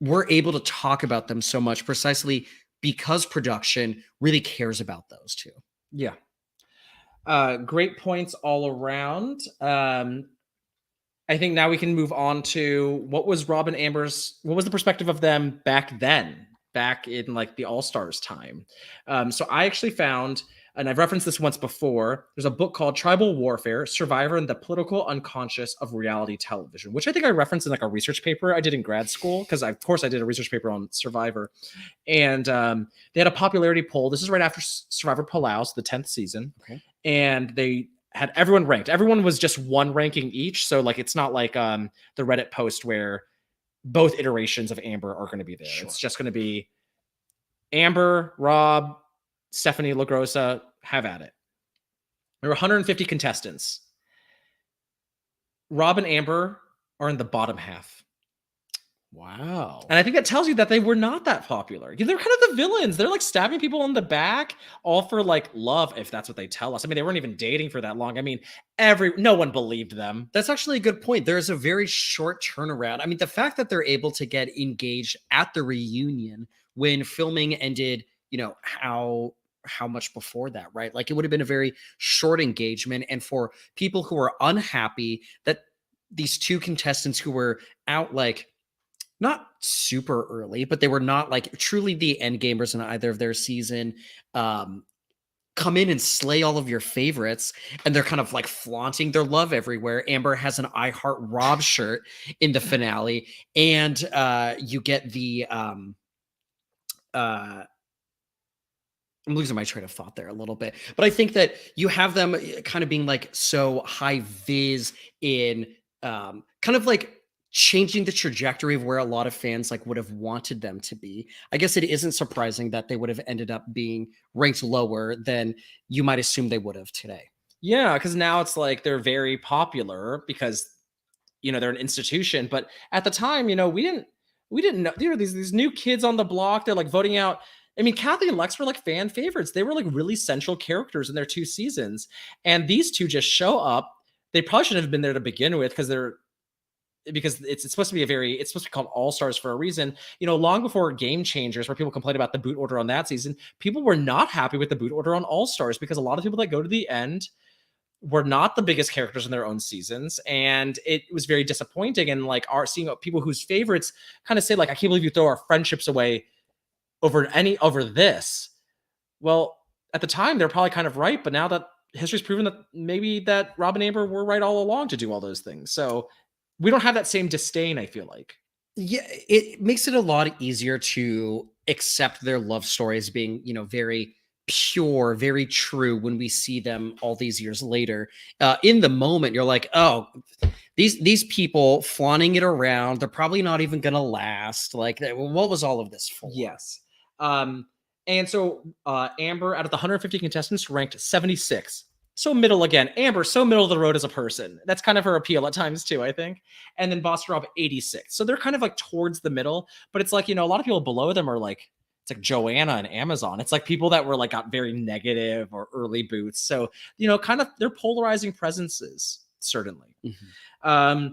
we're able to talk about them so much precisely because production really cares about those two. Yeah. Great points all around. I think now we can move on to what was Rob and Amber's, what was the perspective of them back then, back in like the All-Stars time. So I actually found, and I've referenced this once before, there's a book called Tribal Warfare, Survivor and the Political Unconscious of Reality Television, which I think I referenced in like a research paper I did in grad school, because of course I did a research paper on Survivor. And they had a popularity poll. This is right after Survivor Palau, the 10th season. Okay. And they had everyone ranked. Everyone was just one ranking each. So like, it's not like the Reddit post where both iterations of Amber are going to be there. Sure. It's just going to be Amber, Rob, Stephanie LaGrossa, have at it. There were 150 contestants. Rob and Amber are in the bottom half. Wow. And I think that tells you that they were not that popular. They're kind of the villains. They're like stabbing people in the back, all for like love, if that's what they tell us. I mean, they weren't even dating for that long. I mean, no one believed them. That's actually a good point. There's a very short turnaround. I mean, the fact that they're able to get engaged at the reunion when filming ended, how much before that, right? Like, it would have been a very short engagement. And for people who are unhappy that these two contestants who were out like not super early, but they were not like truly the end gamers in either of their season, come in and slay all of your favorites, and they're kind of like flaunting their love everywhere. Amber has an I Heart Rob shirt in the finale, and you get the I'm losing my train of thought there a little bit, but I think that you have them kind of being like so high vis in kind of like changing the trajectory of where a lot of fans like would have wanted them to be. I guess it isn't surprising that they would have ended up being ranked lower than you might assume they would have today. Yeah, because now it's like they're very popular because they're an institution. But at the time, we didn't know. There were these new kids on the block. They're like voting out. I mean, Kathy and Lex were like fan favorites. They were like really central characters in their 2 seasons. And these two just show up. They probably shouldn't have been there to begin with because it's supposed to be it's supposed to be called All Stars for a reason. Long before Game Changers, where people complained about the boot order on that season, people were not happy with the boot order on All Stars because a lot of people that go to the end were not the biggest characters in their own seasons. And it was very disappointing. And like seeing people whose favorites kind of say like, I can't believe you throw our friendships away over this. Well, at the time they're probably kind of right, but now that history's proven that maybe that Rob and Amber were right all along to do all those things. So we don't have that same disdain, I feel like. Yeah, it makes it a lot easier to accept their love stories being, very pure, very true when we see them all these years later. In the moment, you're like, oh, these people flaunting it around, they're probably not even gonna last. Like, what was all of this for? Yes. And so Amber, out of the 150 contestants, ranked 76. So middle again. Amber, so middle of the road as a person. That's kind of her appeal at times too, I think. And then Boston Rob, 86. So they're kind of like towards the middle, but it's like, a lot of people below them are like, it's like Joanna and Amazon. It's like people that were like got very negative or early boots. So, kind of they're polarizing presences, certainly. I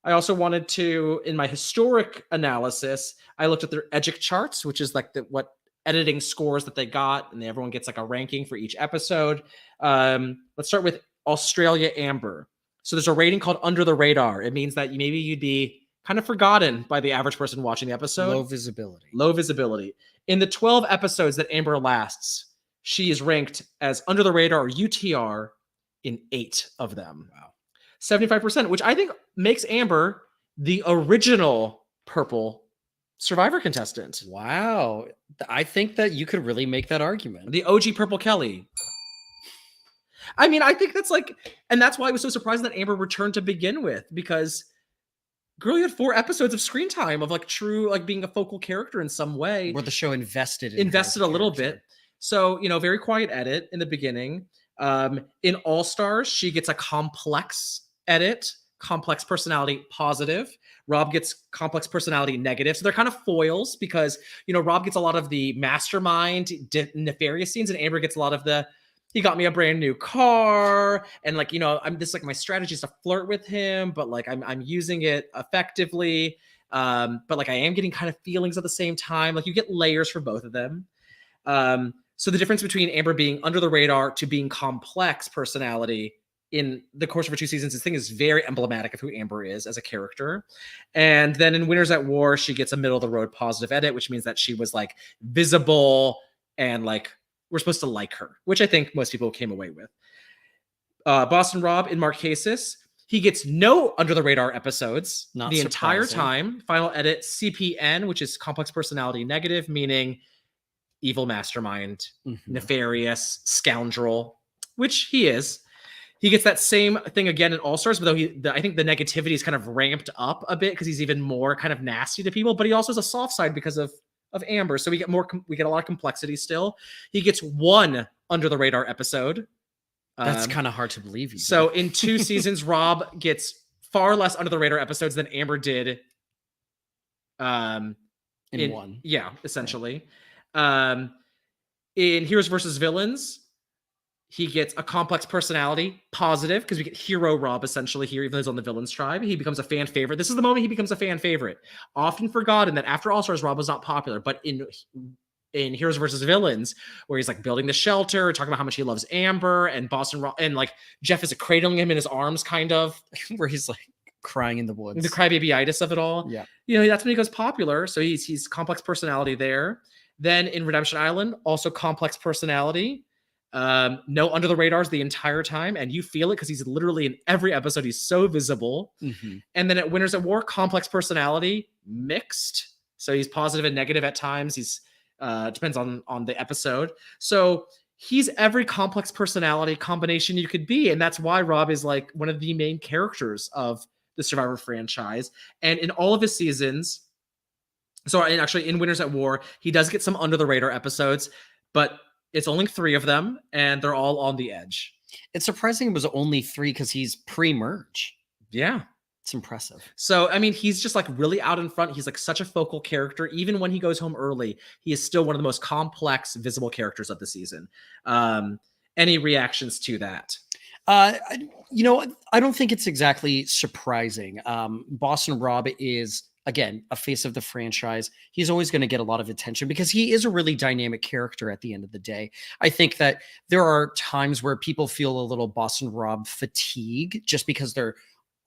also wanted to, in my historic analysis, I looked at their EDGIC charts, which is like what editing scores that they got, and everyone gets like a ranking for each episode. Let's start with Australia Amber. So there's a rating called Under the Radar. It means that maybe you'd be kind of forgotten by the average person watching the episode. Low visibility. Low visibility. In the 12 episodes that Amber lasts, she is ranked as Under the Radar or UTR in 8 of them. Wow. 75%, which I think makes Amber the original purple Survivor contestant. Wow. I think that you could really make that argument. The OG Purple Kelly. I mean, I think that's like, and that's why I was so surprised that Amber returned to begin with, because girl, you had 4 episodes of screen time of like true, like being a focal character in some way. Where the show invested a little bit. So, very quiet edit in the beginning. In All Stars, she gets a complex edit, complex personality positive. Rob gets complex personality negative. So they're kind of foils because, Rob gets a lot of the mastermind, nefarious scenes, and Amber gets a lot of the, he got me a brand new car. And like, I'm this like my strategy is to flirt with him, but like I'm using it effectively. But like I am getting kind of feelings at the same time. Like you get layers for both of them. So the difference between Amber being under the radar to being complex personality in the course of her 2 seasons, this thing is very emblematic of who Amber is as a character. And then in Winners at War, she gets a middle of the road positive edit, which means that she was like visible and like we're supposed to like her, which I think most people came away with. Boston Rob in Marquesas, he gets no under the radar episodes the entire time. Final edit CPN, which is complex personality negative, meaning evil mastermind, nefarious scoundrel, which he is. He gets that same thing again in All Stars, but though I think the negativity is kind of ramped up a bit because he's even more kind of nasty to people. But he also has a soft side because of Amber, so we get a lot of complexity still. He gets 1 under the radar episode. That's kind of hard to believe. So in 2 seasons, Rob gets far less under the radar episodes than Amber did. In 1, yeah, essentially. Right. In Heroes versus Villains, he gets a complex personality positive because we get hero Rob essentially here, even though he's on the villains tribe. He becomes a fan favorite. This is the moment he becomes a fan favorite. Often forgotten that after All Stars, Rob was not popular, but in Heroes versus Villains, where he's like building the shelter, talking about how much he loves Amber and Boston Rob, and like Jeff is cradling him in his arms, kind of, where he's like crying in the woods. The crybaby-itis of it all. Yeah. That's when he goes popular. So he's complex personality there. Then in Redemption Island, also complex personality. No under the radars the entire time, and you feel it because he's literally in every episode. He's so visible. And then at Winners at War, complex personality mixed, so he's positive and negative at times. He's depends on the episode. So he's every complex personality combination you could be, and that's why Rob is like one of the main characters of the Survivor franchise. And in all of his seasons, in Winners at War, he does get some under the radar episodes, but it's only 3 of them, and they're all on the edge. It's surprising it was only 3 because he's pre-merge. Yeah. It's impressive. So, I mean, he's just like really out in front. He's like such a focal character. Even when he goes home early, he is still one of the most complex, visible characters of the season. Any reactions to that? I don't think it's exactly surprising. Boston Rob is, again, a face of the franchise. He's always going to get a lot of attention because he is a really dynamic character at the end of the day. I think that there are times where people feel a little Boston Rob fatigue just because they're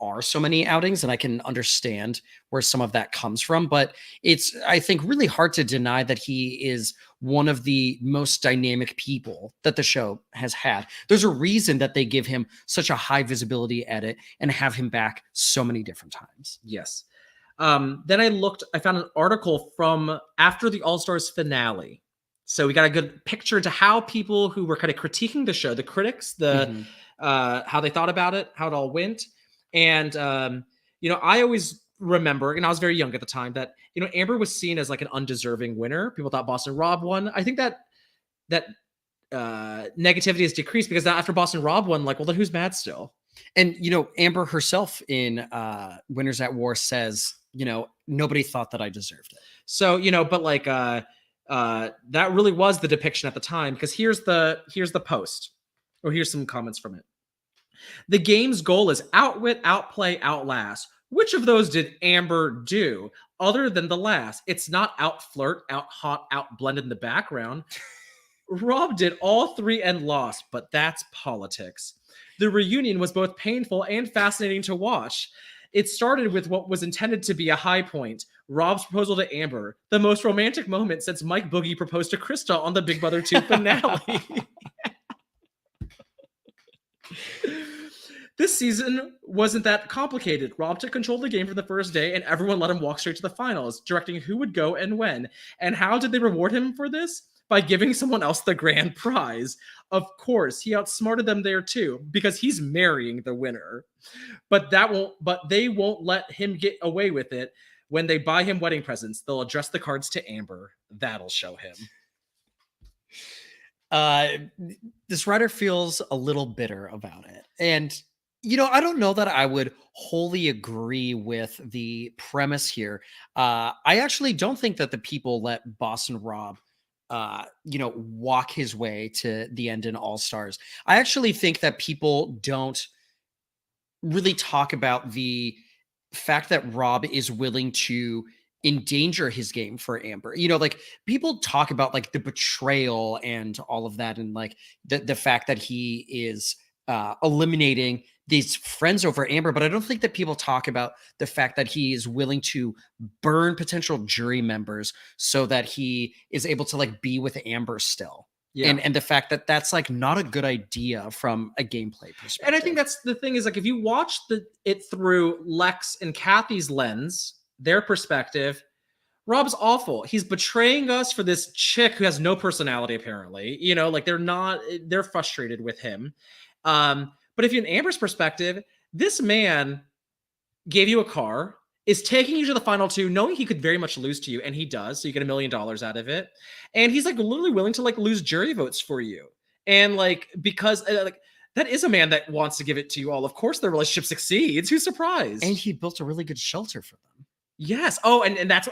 are so many outings, and I can understand where some of that comes from. But it's, I think, really hard to deny that he is one of the most dynamic people that the show has had. There's a reason that they give him such a high visibility edit and have him back so many different times. Yes. Then I found an article from after the All-Stars finale. So we got a good picture to how people who were kind of critiquing the show, the critics, how they thought about it, how it all went. And, I always remember, and I was very young at the time, that, Amber was seen as like an undeserving winner. People thought Boston Rob won. I think that negativity has decreased because after Boston Rob won, like, well, then who's mad still? And, Amber herself in Winners at War says, nobody thought that I deserved it. So, but like, that really was the depiction at the time, because here's the post, or here's some comments from it. The game's goal is outwit, outplay, outlast. Which of those did Amber do other than the last? It's not outflirt, out hot, out blended in the background. Rob did all three and lost, but that's politics. The reunion was both painful and fascinating to watch. It started with what was intended to be a high point, Rob's proposal to Amber, the most romantic moment since Mike Boogie proposed to Krista on the Big Brother 2 finale. This season wasn't that complicated. Rob took control of the game from the first day, and everyone let him walk straight to the finals, directing who would go and when. And how did they reward him for this? By giving someone else the grand prize. Of course, he outsmarted them there too, because he's marrying the winner. But they won't let him get away with it. When they buy him wedding presents, they'll address the cards to Amber. That'll show him. This writer feels a little bitter about it. And, I don't know that I would wholly agree with the premise here. I actually don't think that the people let Boston Rob walk his way to the end in All Stars. I actually think that people don't really talk about the fact that Rob is willing to endanger his game for Amber. Like, people talk about like the betrayal and all of that, and like the fact that he is eliminating these friends over Amber, but I don't think that people talk about the fact that he is willing to burn potential jury members so that he is able to like be with Amber still. Yeah. And the fact that that's like not a good idea from a gameplay perspective. And I think that's the thing, is like, if you watch it through Lex and Kathy's lens, their perspective, Rob's awful. He's betraying us for this chick who has no personality, apparently. Like, they're frustrated with him. But if you're in Amber's perspective, this man gave you a car, is taking you to the final two, knowing he could very much lose to you, and he does, so you get $1 million out of it. And he's like literally willing to like lose jury votes for you. And like, because like, that is a man that wants to give it to you all. Of course their relationship succeeds. Who's surprised? And he built a really good shelter for them. Yes. Oh, and that's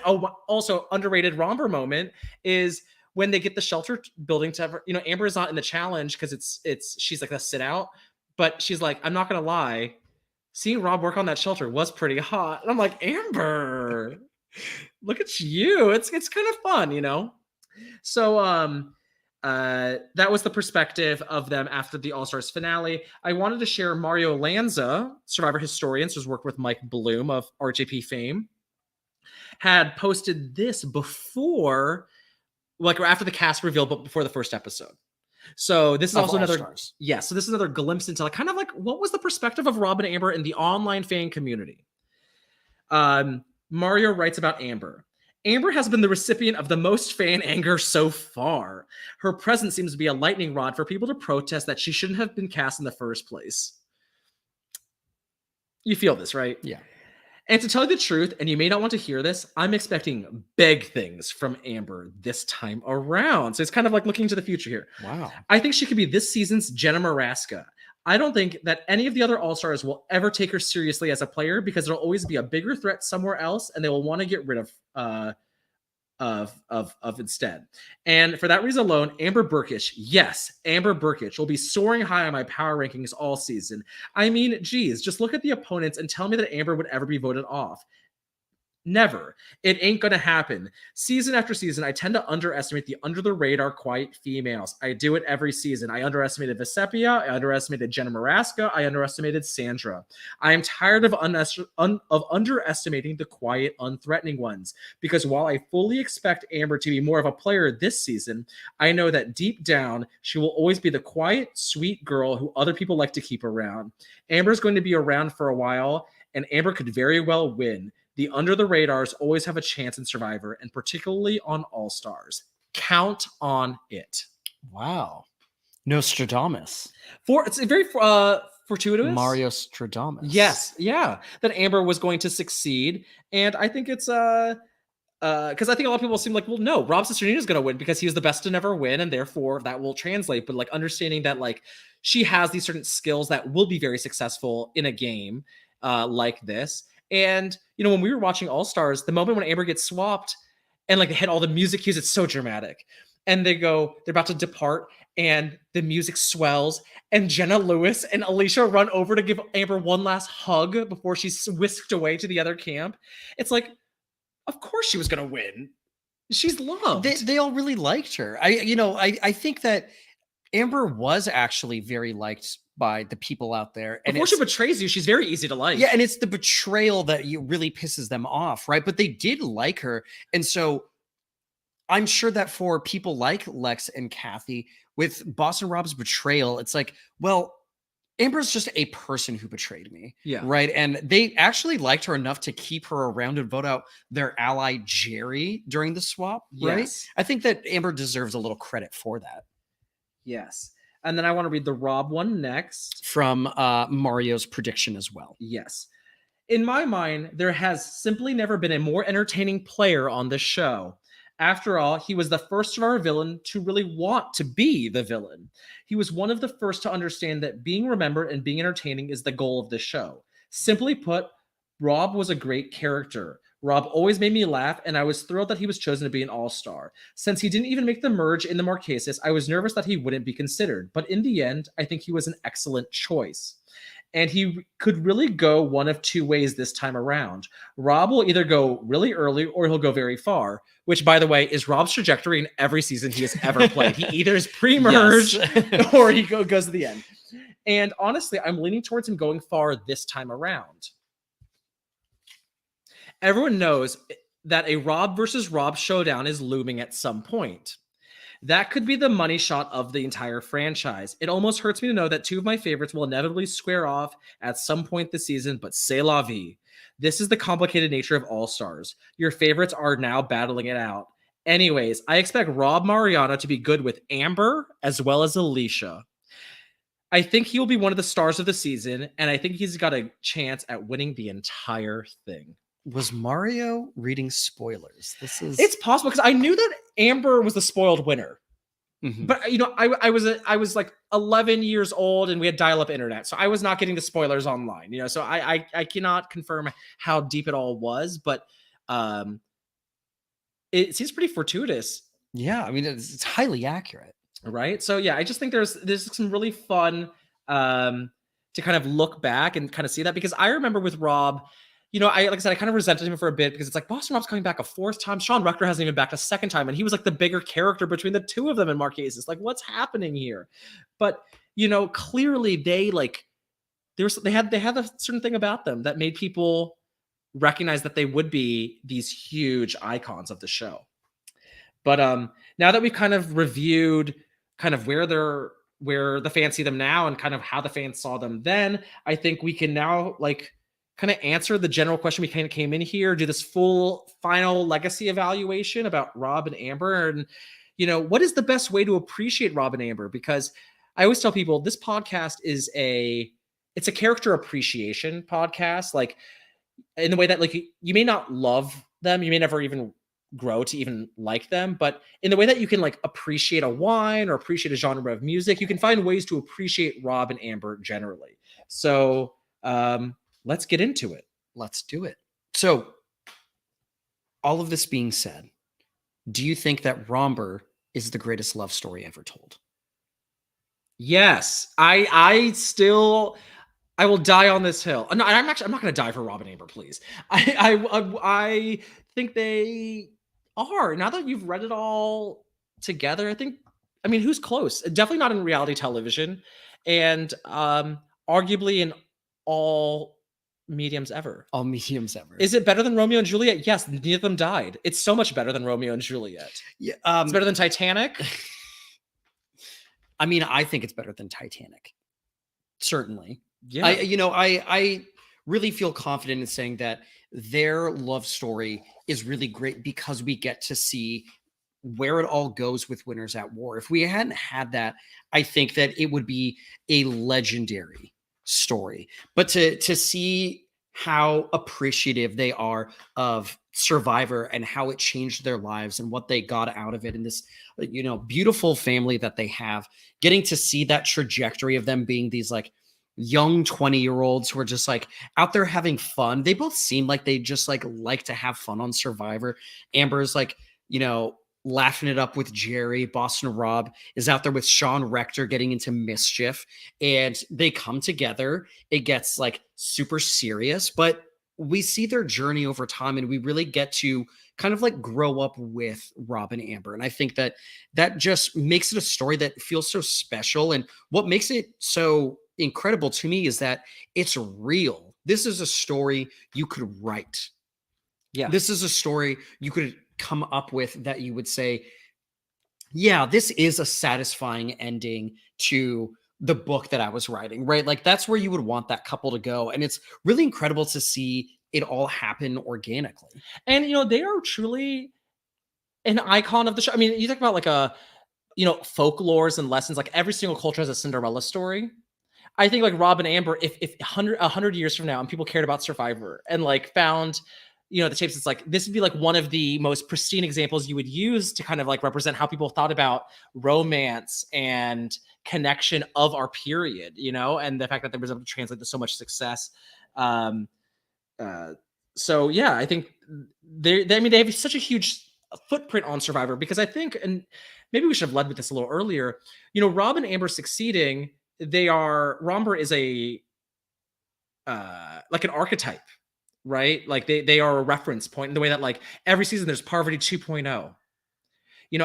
also underrated Romber moment is when they get the shelter building to ever, Amber is not in the challenge because she's like a sit out. But she's like, I'm not going to lie, seeing Rob work on that shelter was pretty hot. And I'm like, Amber, look at you. It's kind of fun, So that was the perspective of them after the All-Stars finale. I wanted to share Mario Lanza, Survivor historian, who's worked with Mike Bloom of RHAP fame, had posted this before, like after the cast reveal, but before the first episode. So this is also another, so this is another glimpse into like kind of like what was the perspective of Rob and Amber in the online fan community. Mario writes about Amber. Amber has been the recipient of the most fan anger so far. Her presence seems to be a lightning rod for people to protest that she shouldn't have been cast in the first place. You feel this, right? Yeah. And to tell you the truth, and you may not want to hear this, I'm expecting big things from Amber this time around. So it's kind of like looking to the future here. Wow. I think she could be this season's Jenna Maraska. I don't think that any of the other All-Stars will ever take her seriously as a player because there'll always be a bigger threat somewhere else, and they will want to get rid of instead. And for that reason alone, Amber Burkish, yes, Amber Burkish will be soaring high on my power rankings all season. I mean, geez, just look at the opponents and tell me that Amber would ever be voted off. Never. It ain't gonna happen. Season after season, I tend to underestimate the under-the-radar quiet females. I do it every season. I underestimated Vesepia. I underestimated Jenna Maraska. I underestimated Sandra. I am tired of underestimating the quiet, unthreatening ones. Because while I fully expect Amber to be more of a player this season, I know that deep down, she will always be the quiet, sweet girl who other people like to keep around. Amber's going to be around for a while, and Amber could very well win. The under the radars always have a chance in Survivor, and particularly on All Stars. Count on it. Wow. Nostradamus. It's a very fortuitous. Mario Stradamus. Yes, yeah. That Amber was going to succeed. And I think it's because I think a lot of people seem like, well, no, Rob Cesternino is going to win because he was the best to never win, and therefore that will translate. But like understanding that like she has these certain skills that will be very successful in a game like this. And, you know, when we were watching All Stars, the moment when Amber gets swapped and like they hit all the music cues, it's so dramatic. And they're about to depart and the music swells and Jenna Lewis and Alicia run over to give Amber one last hug before she's whisked away to the other camp. It's like, of course she was going to win. She's loved. They all really liked her. I think that Amber was actually very liked by the people out there. And before she betrays you, she's very easy to like. Yeah, and it's the betrayal that really pisses them off, right? But they did like her. And so I'm sure that for people like Lex and Kathy, with Boston Rob's betrayal, it's like, well, Amber's just a person who betrayed me. Yeah. Right. And they actually liked her enough to keep her around and vote out their ally, Jerry, during the swap. Right. Yes. I think that Amber deserves a little credit for that. Yes. And then I want to read the Rob one next. From Mario's prediction as well. Yes. In my mind, there has simply never been a more entertaining player on this show. After all, he was the first of our villain to really want to be the villain. He was one of the first to understand that being remembered and being entertaining is the goal of the show. Simply put, Rob was a great character. Rob always made me laugh, and I was thrilled that he was chosen to be an all-star. Since he didn't even make the merge in the Marquesas, I was nervous that he wouldn't be considered. But in the end, I think he was an excellent choice. And he could really go one of two ways this time around. Rob will either go really early or he'll go very far, which, by the way, is Rob's trajectory in every season he has ever played. He either is pre-merge or he goes to the end. And honestly, I'm leaning towards him going far this time around. Everyone knows that a Rob versus Rob showdown is looming at some point. That could be the money shot of the entire franchise. It almost hurts me to know that two of my favorites will inevitably square off at some point this season, but c'est la vie. This is the complicated nature of All-Stars. Your favorites are now battling it out. Anyways, I expect Rob Mariano to be good with Amber as well as Alicia. I think he will be one of the stars of the season, and I think he's got a chance at winning the entire thing. Was Mario reading spoilers? It's possible because I knew that Amber was the spoiled winner. Mm-hmm. But you know, I was like 11 years old and we had dial-up internet, so I was not getting the spoilers online. You know, so I cannot confirm how deep it all was, but it seems pretty fortuitous. Yeah, I mean it's highly accurate, right? So yeah, I just think there's some really fun to kind of look back and kind of see that, because I remember with Rob. You know, like I said, I kind of resented him for a bit because it's like Boston Rob's coming back a fourth time. Sean Rucker hasn't even back a second time. And he was like the bigger character between the two of them in Marquesas. Like, what's happening here? But, you know, clearly they had a certain thing about them that made people recognize that they would be these huge icons of the show. But now that we've kind of reviewed kind of where the fans see them now and kind of how the fans saw them then, I think we can now kind of answer the general question we kind of came in here, do this full final legacy evaluation about Rob and Amber. And, you know, what is the best way to appreciate Rob and Amber? Because I always tell people this podcast is it's a character appreciation podcast. Like in the way that like you may not love them, you may never even grow to even like them, but in the way that you can like appreciate a wine or appreciate a genre of music, you can find ways to appreciate Rob and Amber generally. So, let's get into it. Let's do it. So, all of this being said, do you think that Romber is the greatest love story ever told? Yes. I still I will die on this hill. No, I'm not going to die for Rob and Amber, please. I think they are. Now that you've read it all together, I mean, who's close? Definitely not in reality television, and arguably in all mediums ever. All mediums ever. Is it better than Romeo and Juliet? Yes, neither of them died. It's so much better than Romeo and Juliet. Yeah, It's better than Titanic. I mean, I think it's better than Titanic. Certainly. Yeah. I really feel confident in saying that their love story is really great because we get to see where it all goes with Winners at War. If we hadn't had that, I think that it would be a legendary story. But to see how appreciative they are of Survivor and how it changed their lives and what they got out of it, and this beautiful family that they have, getting to see that trajectory of them being these like young 20-year-olds who are just like out there having fun. They both seem like they just like to have fun on Survivor. Amber's like, laughing it up with Jerry. Boston Rob is out there with Sean Rector getting into mischief, and they come together. It gets like super serious, but we see their journey over time, and we really get to kind of like grow up with Rob and Amber. And I think that just makes it a story that feels so special. And what makes it so incredible to me is that it's real. This is a story you could write. Yeah. This is a story you could come up with that you would say, yeah, this is a satisfying ending to the book that I was writing, right? Like that's where you would want that couple to go. And it's really incredible to see it all happen organically. And, they are truly an icon of the show. I mean, you talk about like folklores and lessons, like every single culture has a Cinderella story. I think like Rob and Amber, if 100 years from now and people cared about Survivor and like found, the tapes, it's like, this would be like one of the most pristine examples you would use to kind of like represent how people thought about romance and connection of our period, and the fact that they was able to translate to so much success. So yeah, I think they have such a huge footprint on Survivor because I think, and maybe we should have led with this a little earlier, Rob and Amber succeeding, Romber is like an archetype, right? Like they are a reference point in the way that like every season there's Parvati 2.0.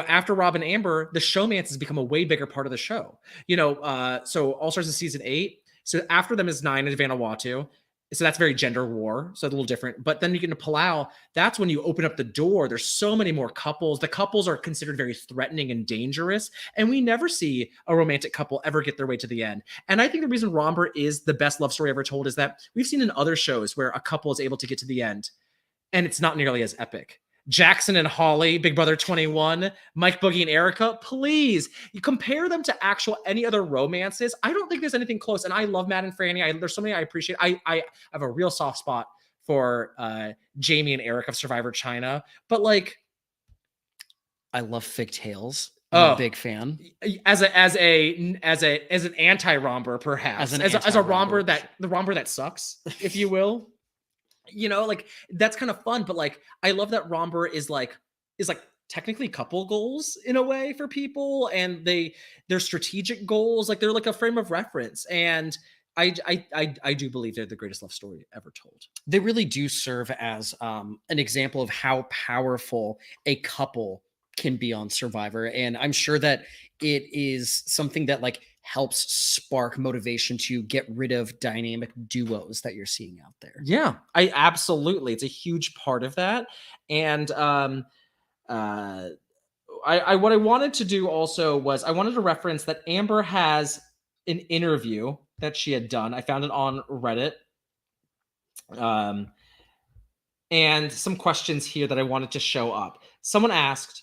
After Rob and Amber, the showmance has become a way bigger part of the show. So All Stars in season 8. So after them is 9 and Vanuatu. So that's very gender war. So it's a little different. But then you get into Palau. That's when you open up the door. There's so many more couples. The couples are considered very threatening and dangerous. And we never see a romantic couple ever get their way to the end. And I think the reason Romber is the best love story ever told is that we've seen in other shows where a couple is able to get to the end and it's not nearly as epic. Jackson and Holly, Big Brother 21, Mike, Boogie, and Erica, please, you compare them to any other romances. I don't think there's anything close. And I love Matt and Franny. There's so many I appreciate. I have a real soft spot for Jamie and Eric of Survivor China. But like, I love Fig Tales. I'm a big fan. As an anti-Romber, perhaps. As a Romber the Romber that sucks, if you will. Like that's kind of fun, but like I love that Romber is like technically couple goals in a way for people, and they're strategic goals, like they're like a frame of reference. And I do believe they're the greatest love story ever told. They really do serve as an example of how powerful a couple can be on Survivor, and I'm sure that it is something that like helps spark motivation to get rid of dynamic duos that you're seeing out there. Yeah, it's a huge part of that. And what I wanted to do also was I wanted to reference that Amber has an interview that she had done. I found it on Reddit. And some questions here that I wanted to show up. Someone asked,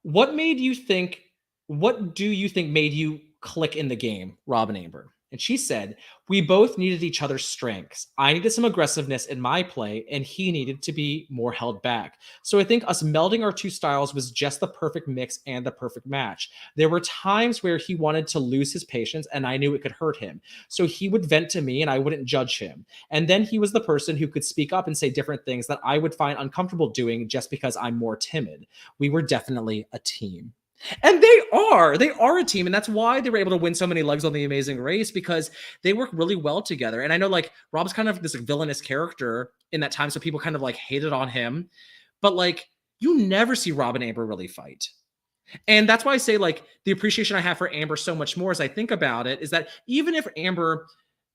what do you think made you click in the game, Rob and Amber? And she said, we both needed each other's strengths. I needed some aggressiveness in my play, and he needed to be more held back. So I think us melding our two styles was just the perfect mix and the perfect match. There were times where he wanted to lose his patience, and I knew it could hurt him. So he would vent to me, and I wouldn't judge him. And then he was the person who could speak up and say different things that I would find uncomfortable doing just because I'm more timid. We were definitely a team. And they are a team, and that's why they were able to win so many legs on The Amazing Race, because they work really well together. And I know like Rob's kind of this like, villainous character in that time, so people kind of like hated on him, but like you never see Rob and Amber really fight. And that's why I say like the appreciation I have for Amber so much more as I think about it is that even if Amber,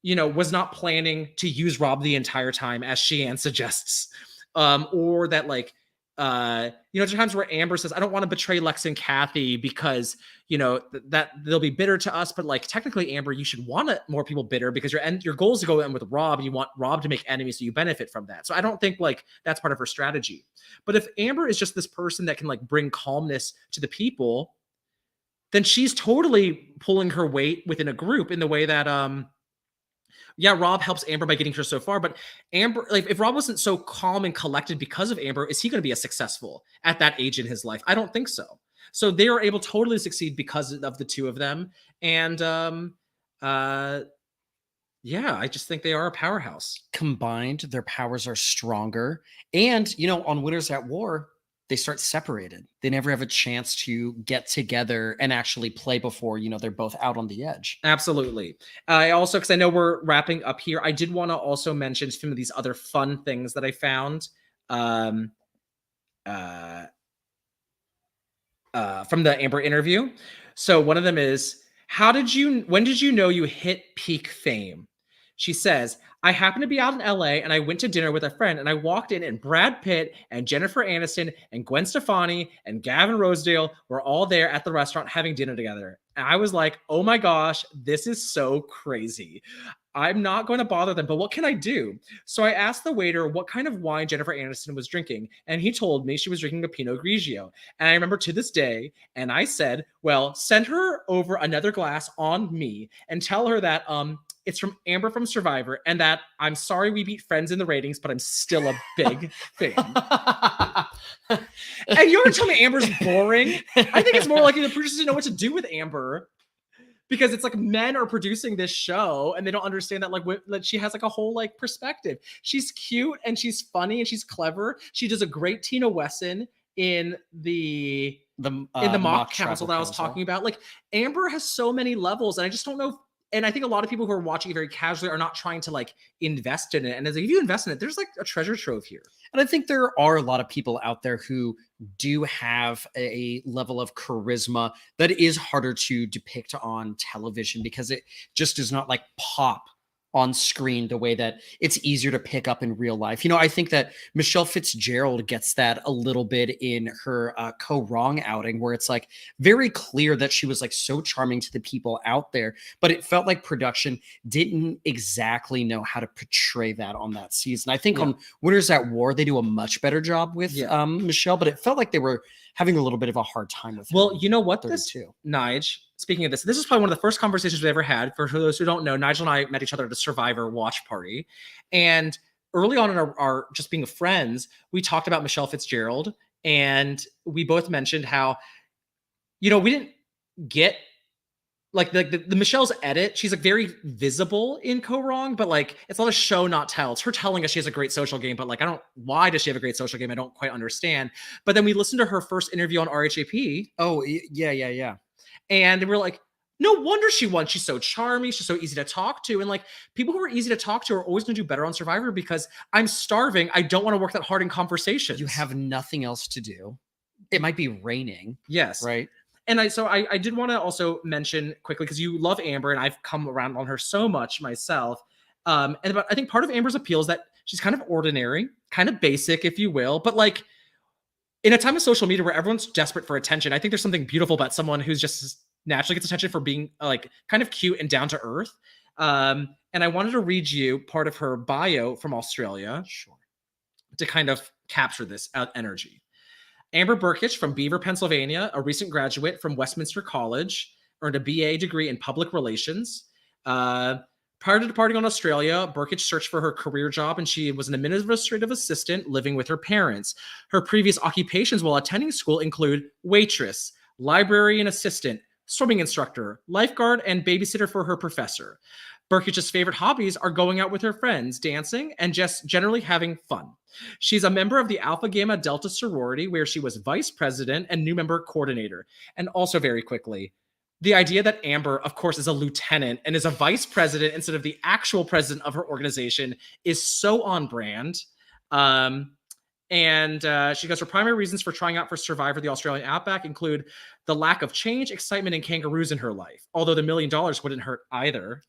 was not planning to use Rob the entire time as Sheehan suggests, or that like there's times where Amber says, I don't want to betray Lex and Kathy because, that they'll be bitter to us. But like, technically, Amber, you should want more people bitter because your goal is to go in with Rob. You want Rob to make enemies so you benefit from that. So I don't think like that's part of her strategy. But if Amber is just this person that can like bring calmness to the people, then she's totally pulling her weight within a group in the way that, Rob helps Amber by getting her so far, but Amber, like if Rob wasn't so calm and collected because of Amber, is he going to be as successful at that age in his life? I don't think so. So they are able to totally succeed because of the two of them. And I just think they are a powerhouse. Combined, their powers are stronger. And, on Winners at War, they start separated. They never have a chance to get together and actually play before, they're both out on the edge. Absolutely. I also, because I know we're wrapping up here, I did want to also mention some of these other fun things that I found from the Amber interview. So one of them is, when did you know you hit peak fame? She says, I happened to be out in LA and I went to dinner with a friend and I walked in and Brad Pitt and Jennifer Aniston and Gwen Stefani and Gavin Rosedale were all there at the restaurant having dinner together. And I was like, oh my gosh, this is so crazy. I'm not going to bother them, but what can I do? So I asked the waiter what kind of wine Jennifer Aniston was drinking, and he told me she was drinking a Pinot Grigio. And I remember to this day, and I said, well, send her over another glass on me and tell her that it's from Amber from Survivor, and that I'm sorry we beat Friends in the ratings, but I'm still a big fan. And you're going to tell me Amber's boring? I think it's more likely the producers didn't know what to do with Amber. Because it's like men are producing this show and they don't understand that that she has like a whole like perspective. She's cute and she's funny and she's clever. She does a great Tina Wesson in the mock council that I was talking about. Like Amber has so many levels, and I just don't know. And I think a lot of people who are watching it very casually are not trying to like invest in it. And as if you invest in it, there's like a treasure trove here. And I think there are a lot of people out there who do have a level of charisma that is harder to depict on television because it just does not like pop on screen the way that it's easier to pick up in real life. I think that Michelle Fitzgerald gets that a little bit in her Co-Wrong outing, where it's like very clear that she was like so charming to the people out there, but it felt like production didn't exactly know how to portray that on that season. I think on Winners at War, they do a much better job with Michelle, but it felt like they were having a little bit of a hard time with her. Well, you know what, Nige, speaking of this is probably one of the first conversations we ever had. For those who don't know, Nigel and I met each other at a Survivor watch party. And early on in our just being friends, we talked about Michelle Fitzgerald. And we both mentioned how, we didn't get like the Michelle's edit. She's like very visible in Co-Wrong, but like it's not a show, not tell. It's her telling us she has a great social game, but like why does she have a great social game? I don't quite understand. But then we listened to her first interview on RHAP. Oh, yeah. And we're like, no wonder she won. She's so charming. She's so easy to talk to. And like people who are easy to talk to are always going to do better on Survivor because I'm starving. I don't want to work that hard in conversations. You have nothing else to do. It might be raining. Yes. Right. And I did want to also mention quickly, because you love Amber and I've come around on her so much myself. I think part of Amber's appeal is that she's kind of ordinary, kind of basic, if you will. But like in a time of social media where everyone's desperate for attention, I think there's something beautiful about someone who's just naturally gets attention for being like kind of cute and down to earth. And I wanted to read you part of her bio from Australia to kind of capture this energy. Amber Burkich from Beaver, Pennsylvania, a recent graduate from Westminster College, earned a BA degree in public relations. Prior to departing on Australia, Burkich searched for her career job, and she was an administrative assistant living with her parents. Her previous occupations while attending school include waitress, librarian assistant, swimming instructor, lifeguard, and babysitter for her professor. Burkich's favorite hobbies are going out with her friends, dancing, and just generally having fun. She's a member of the Alpha Gamma Delta sorority, where she was vice president and new member coordinator. And also, very quickly, the idea that Amber, of course, is a lieutenant and is a vice president instead of the actual president of her organization is so on brand. She goes, her primary reasons for trying out for Survivor the Australian Outback include the lack of change, excitement, and kangaroos in her life, although the $1 million wouldn't hurt either.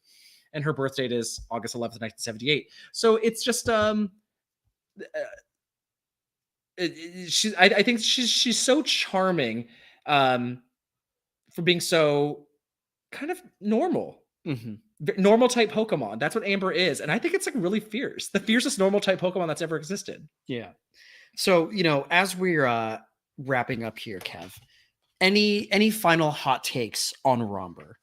And her birth date is August 11th, 1978. So it's just, I think she's so charming for being so kind of normal. Normal type Pokemon. That's what Amber is. And I think it's like really fierce. The fiercest normal type Pokemon that's ever existed. Yeah. So, as we're wrapping up here, Kev, any final hot takes on Romber?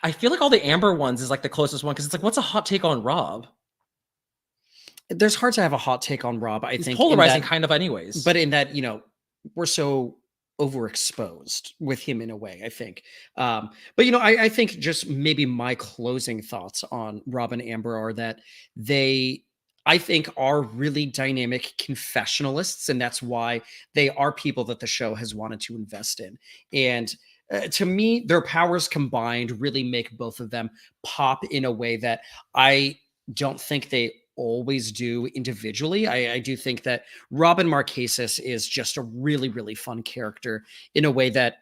I feel like all the Amber ones is like the closest one because it's like, what's a hot take on Rob? There's hard to have a hot take on Rob. I think polarizing kind of anyways. But in that, we're so overexposed with him in a way, I think. But I think just maybe my closing thoughts on Rob and Amber are that they, I think, are really dynamic confessionalists, and that's why they are people that the show has wanted to invest in. And to me, their powers combined really make both of them pop in a way that I don't think they always do individually. I do think that Robin Marquesas is just a really, really fun character in a way that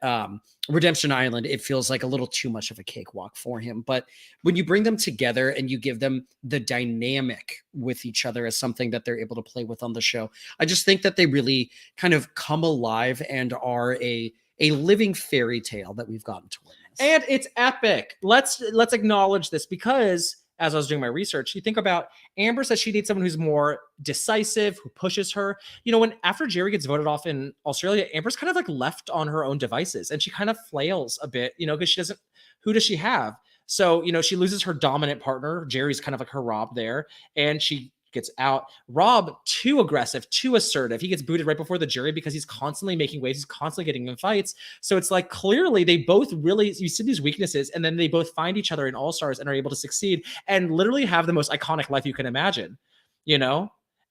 Redemption Island, it feels like a little too much of a cakewalk for him. But when you bring them together and you give them the dynamic with each other as something that they're able to play with on the show, I just think that they really kind of come alive and are a living fairy tale that we've gotten to witness. And it's epic. Let's acknowledge this, because as I was doing my research, you think about Amber says she needs someone who's more decisive, who pushes her. When after Jerry gets voted off in Australia, Amber's kind of like left on her own devices, and she kind of flails a bit, because she doesn't, who does she have? So, she loses her dominant partner. Jerry's kind of like her Rob there, and she gets out. Rob, too aggressive, too assertive. He gets booted right before the jury because he's constantly making waves. He's constantly getting in fights. So it's like, clearly they both really, you see these weaknesses, and then they both find each other in All Stars and are able to succeed and literally have the most iconic life you can imagine,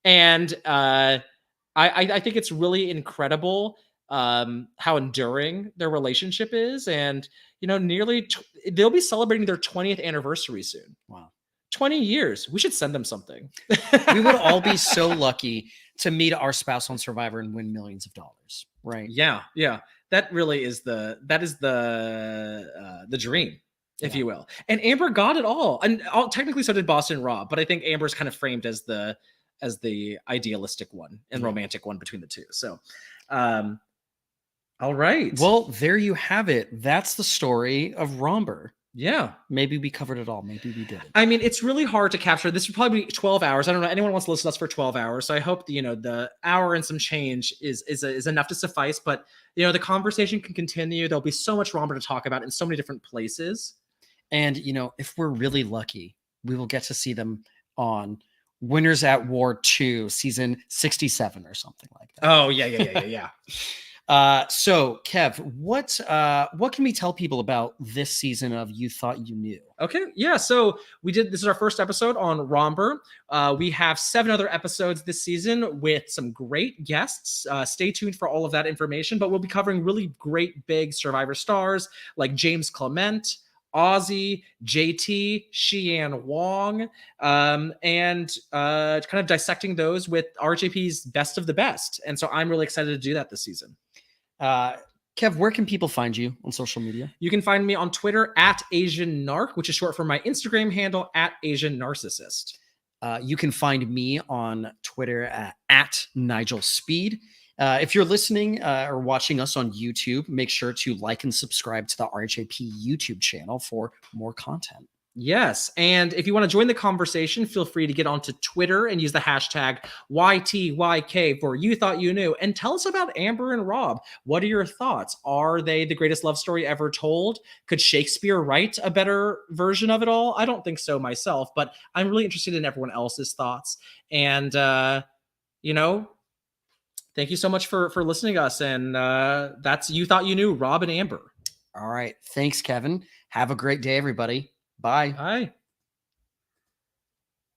And I think it's really incredible how enduring their relationship is. And, they'll be celebrating their 20th anniversary soon. Wow. 20 years. We should send them something. We would all be so lucky to meet our spouse on Survivor and win millions of dollars, right? Yeah. That really is the dream, if you will. And Amber got it all. And technically so did Boston Rob, but I think Amber's kind of framed as the idealistic one and romantic one between the two. So, all right. Well, there you have it. That's the story of Romber. Yeah. Maybe we covered it all. Maybe we didn't. I mean, it's really hard to capture. This would probably be 12 hours. I don't know. Anyone wants to listen to us for 12 hours. So I hope, the hour and some change is enough to suffice. But, the conversation can continue. There'll be so much Romber to talk about in so many different places. And, if we're really lucky, we will get to see them on Winners at War 2, season 67 or something like that. Oh, yeah. So Kev, what can we tell people about this season of You Thought You Knew? Okay. Yeah. So this is our first episode on Romber. We have 7 other episodes this season with some great guests. Stay tuned for all of that information, but we'll be covering really great big Survivor stars like James Clement, Ozzy, JT, Xian Wong, and kind of dissecting those with RHAP's best of the best. And so I'm really excited to do that this season. Kev, where can people find you on social media? You can find me on Twitter at Asian Narc, which is short for my Instagram handle at Asian Narcissist. You can find me on Twitter at Nigel Speed. If you're listening or watching us on YouTube, make sure to like and subscribe to the RHAP YouTube channel for more content. Yes. And if you want to join the conversation, feel free to get onto Twitter and use the hashtag YTYK for You Thought You Knew. And tell us about Amber and Rob. What are your thoughts? Are they the greatest love story ever told? Could Shakespeare write a better version of it all? I don't think so myself, but I'm really interested in everyone else's thoughts. And, Thank you so much for listening to us. And that's You Thought You Knew, Rob and Amber. All right. Thanks, Kevin. Have a great day, everybody. Bye. Bye.